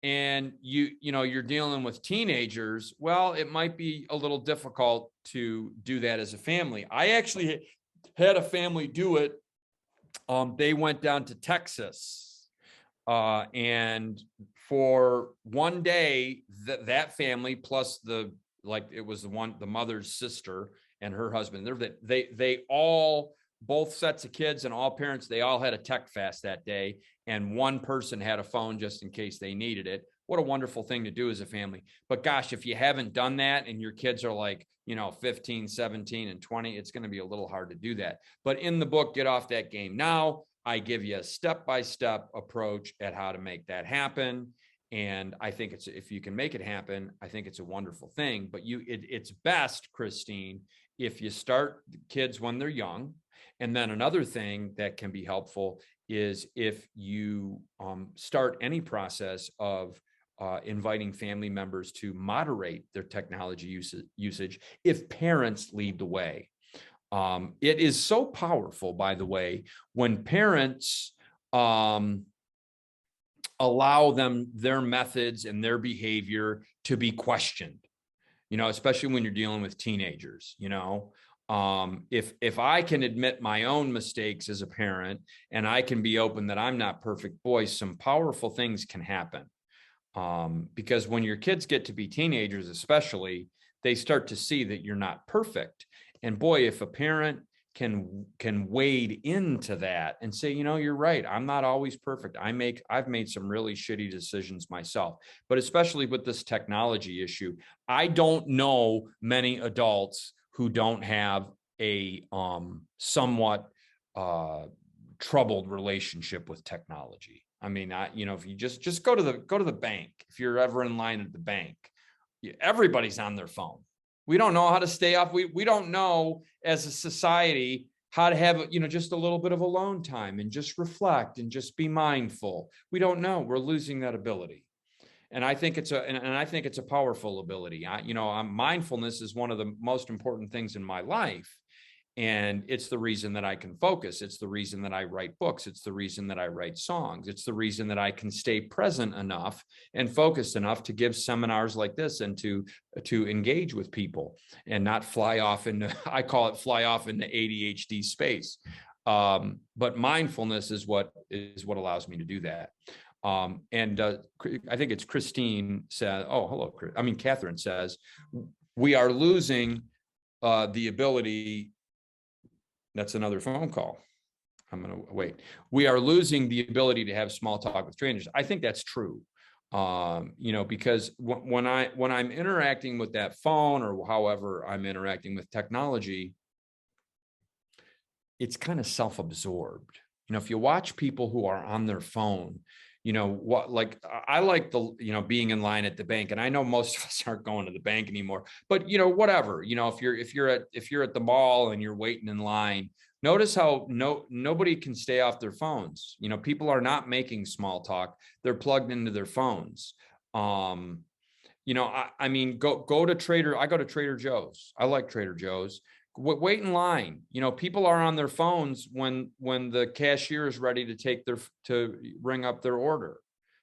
and you're dealing with teenagers, well, it might be a little difficult to do that as a family. I actually had a family do it. They went down to Texas, and for one day, that family plus the mother's sister and her husband, they all, both sets of kids and all parents, they all had a tech fast that day, and one person had a phone just in case they needed it. What a wonderful thing to do as a family. But gosh, if you haven't done that and your kids are like, 15, 17, and 20, it's going to be a little hard to do that. But in the book, Get Off That Game Now, I give you a step-by-step approach at how to make that happen. And I think if you can make it happen, I think it's a wonderful thing. But it's best, Christine, if you start kids when they're young. And then another thing that can be helpful is if you start any process of inviting family members to moderate their technology usage if parents lead the way. It is so powerful, by the way, when parents allow their methods and their behavior to be questioned, especially when you're dealing with teenagers. If I can admit my own mistakes as a parent and I can be open that I'm not perfect, boy, some powerful things can happen. Because when your kids get to be teenagers, especially, they start to see that you're not perfect. And boy, if a parent can wade into that and say, you're right, I'm not always perfect. I've made some really shitty decisions myself, but especially with this technology issue, I don't know many adults who don't have a somewhat troubled relationship with technology. I mean, if you just go to the bank, if you're ever in line at the bank, everybody's on their phone. We don't know how to stay off. We don't know as a society how to have, just a little bit of alone time and just reflect and just be mindful. We don't know. We're losing that ability. And I think it's a powerful ability. Mindfulness is one of the most important things in my life. And it's the reason that I can focus. It's the reason that I write books. It's the reason that I write songs. It's the reason that I can stay present enough and focused enough to give seminars like this and to engage with people and not fly off into, I call it fly off into ADHD space. But mindfulness is what allows me to do that. I think it's Christine said, oh, hello, Catherine says, we are losing the ability. That's another phone call. I'm going to wait. We are losing the ability to have small talk with strangers. I think that's true. Because when I'm interacting with that phone or however I'm interacting with technology, it's kind of self-absorbed. If you watch people who are on their phone, I like being in line at the bank, and I know most of us aren't going to the bank anymore, but whatever, if you're at the mall and you're waiting in line, notice how nobody can stay off their phones. People are not making small talk. They're plugged into their phones. Go to I go to Trader Joe's. I like Trader Joe's. Wait in line. People are on their phones when the cashier is ready to ring up their order.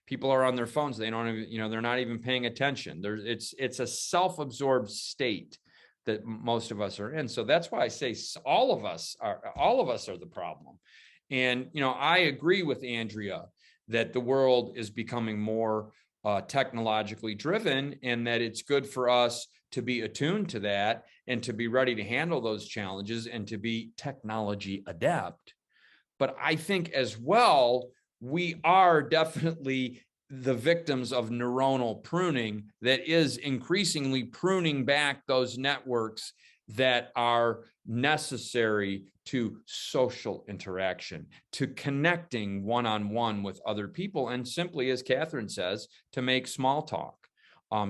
People are on their phones. They don't even, they're not even paying attention. It's a self-absorbed state that most of us are in. So that's why I say all of us are the problem. And, I agree with Andrea that the world is becoming more technologically driven, and that it's good for us to be attuned to that and to be ready to handle those challenges and to be technology adept. But I think as well, we are definitely the victims of neuronal pruning that is increasingly pruning back those networks that are necessary to social interaction, to connecting one-on-one with other people, and simply, as Catherine says, to make small talk.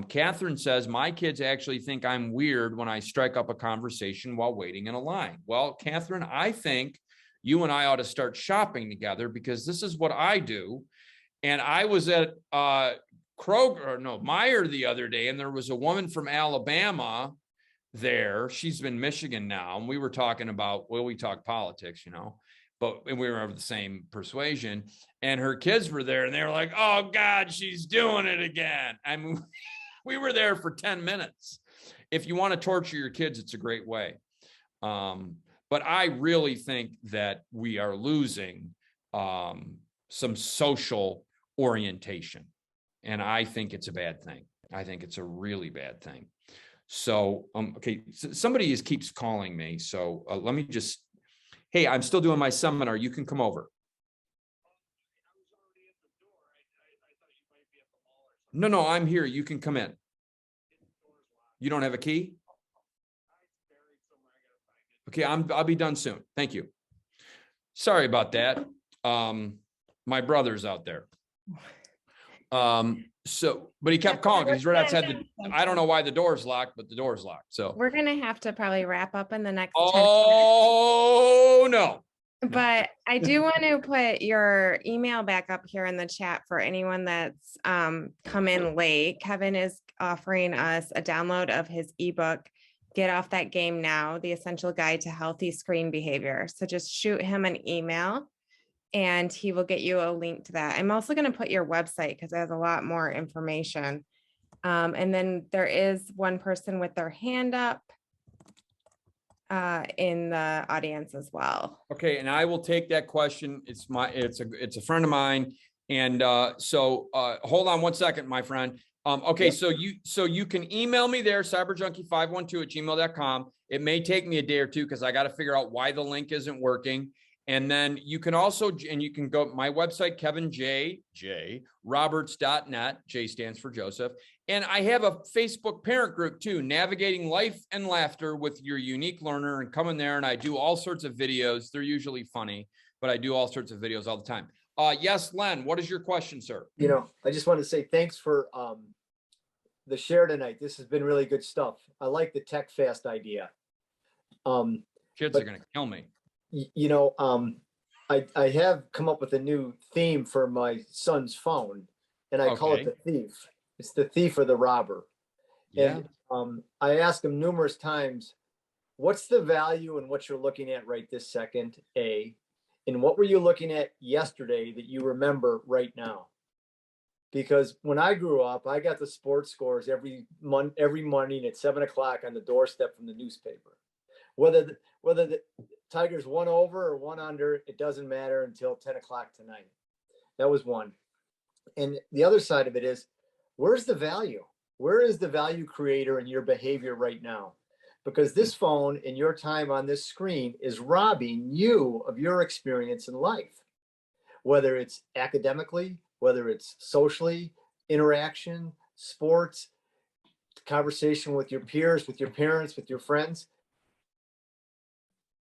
Catherine says, my kids actually think I'm weird when I strike up a conversation while waiting in a line. Well, Catherine, I think you and I ought to start shopping together, because this is what I do. And I was at Meijer the other day, and there was a woman from Alabama there. She's in Michigan now. And we were talking about, we talk politics, but we were of the same persuasion, and her kids were there, and they were like, oh God, she's doing it again. I mean, we were there for 10 minutes. If you want to torture your kids, it's a great way. But I really think that we are losing some social orientation. And I think it's a bad thing. I think it's a really bad thing. So, somebody keeps calling me. So let me just, hey, I'm still doing my seminar. You can come over. No, I'm here. You can come in. You don't have a key? Okay, I'll be done soon. Thank you. Sorry about that. My brother's out there. But he kept calling because he's right outside I don't know why the door's locked, but the door's locked. So we're going to have to probably wrap up in the next 10 minutes. No. But I do want to put your email back up here in the chat for anyone that's come in late. Kevin is offering us a download of his ebook, Get Off That Game Now, The Essential Guide to Healthy Screen Behavior. So just shoot him an email and he will get you a link to that. I'm also going to put your website because it has a lot more information. And then there is one person with their hand up in the audience as well. Okay, and I will take that question. It's a friend of mine, and so hold on one second, my friend. Okay, yep. So you can email me there, cyberjunkie512@gmail.com. It may take me a day or two because I got to figure out why the link isn't working. And then you can also, you can go my website, kevinjroberts.net. J stands for Joseph. And I have a Facebook parent group too, Navigating Life and Laughter with Your Unique Learner. And come in there and I do all sorts of videos. They're usually funny, but I do all sorts of videos all the time. Yes, Len, what is your question, sir? I just want to say thanks for the share tonight. This has been really good stuff. I like the Tech Fast idea. Kids are going to kill me. I have come up with a new theme for my son's phone, and I call it the thief. It's the thief or the robber. Yeah. And I asked him numerous times, what's the value in what you're looking at right this second, A? And what were you looking at yesterday that you remember right now? Because when I grew up, I got the sports scores every morning at 7 o'clock on the doorstep from the newspaper. Whether the Tigers won over or won under, it doesn't matter until 10 o'clock tonight. That was one. And the other side of it is, where's the value? Where is the value creator in your behavior right now? Because this phone and your time on this screen is robbing you of your experience in life, whether it's academically, whether it's socially, interaction, sports, conversation with your peers, with your parents, with your friends.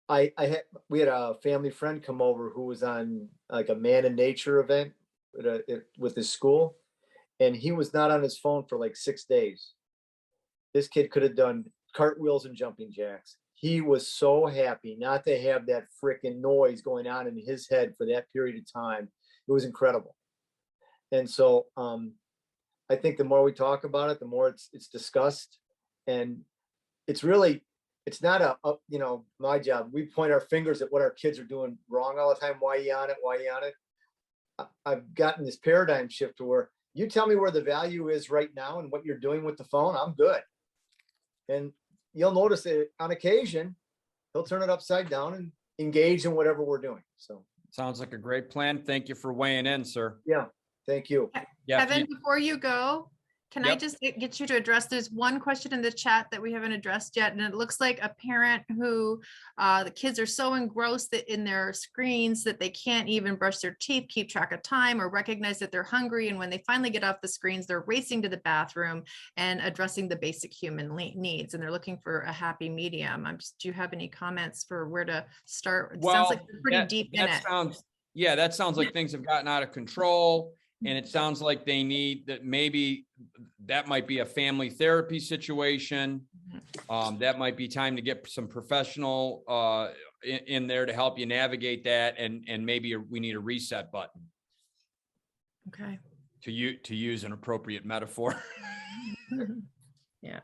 We had a family friend come over who was on like a Man in Nature event with his school, and he was not on his phone for like 6 days. This kid could have done cartwheels and jumping jacks. He was so happy not to have that freaking noise going on in his head for that period of time. It was incredible. And so I think the more we talk about it, the more it's discussed, and it's not my job. We point our fingers at what our kids are doing wrong all the time. Why you on it? Why you on it? I've gotten this paradigm shift to where you tell me where the value is right now and what you're doing with the phone, I'm good. And you'll notice that on occasion, he'll turn it upside down and engage in whatever we're doing. So Sounds like a great plan. Thank you for weighing in, sir. yeah, thank you. Yeah. Kevin, before you go, can I Yep. just get you to address, there's one question in the chat that we haven't addressed yet, and it looks like a parent who the kids are so engrossed that in their screens that they can't even brush their teeth, keep track of time, or recognize that they're hungry. And when they finally get off the screens, they're racing to the bathroom and addressing the basic human needs. And they're looking for a happy medium. Do you have any comments for where to start? It sounds like they're pretty deep in it. That sounds like things have gotten out of control. And it sounds like they need that. Maybe that might be a family therapy situation. That might be time to get some professional in there to help you navigate that. And maybe we need a reset button. Okay. To use an appropriate metaphor. Yeah.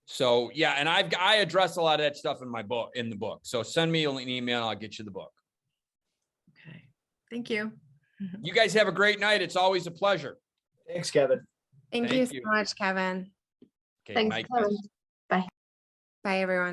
So yeah, and I address a lot of that stuff in the book. So send me an email, I'll get you the book. Okay. Thank you. You guys have a great night. It's always a pleasure. Thanks, Kevin. Thank you so much, Kevin. Okay, Thanks, Mike. Kevin. Bye, everyone.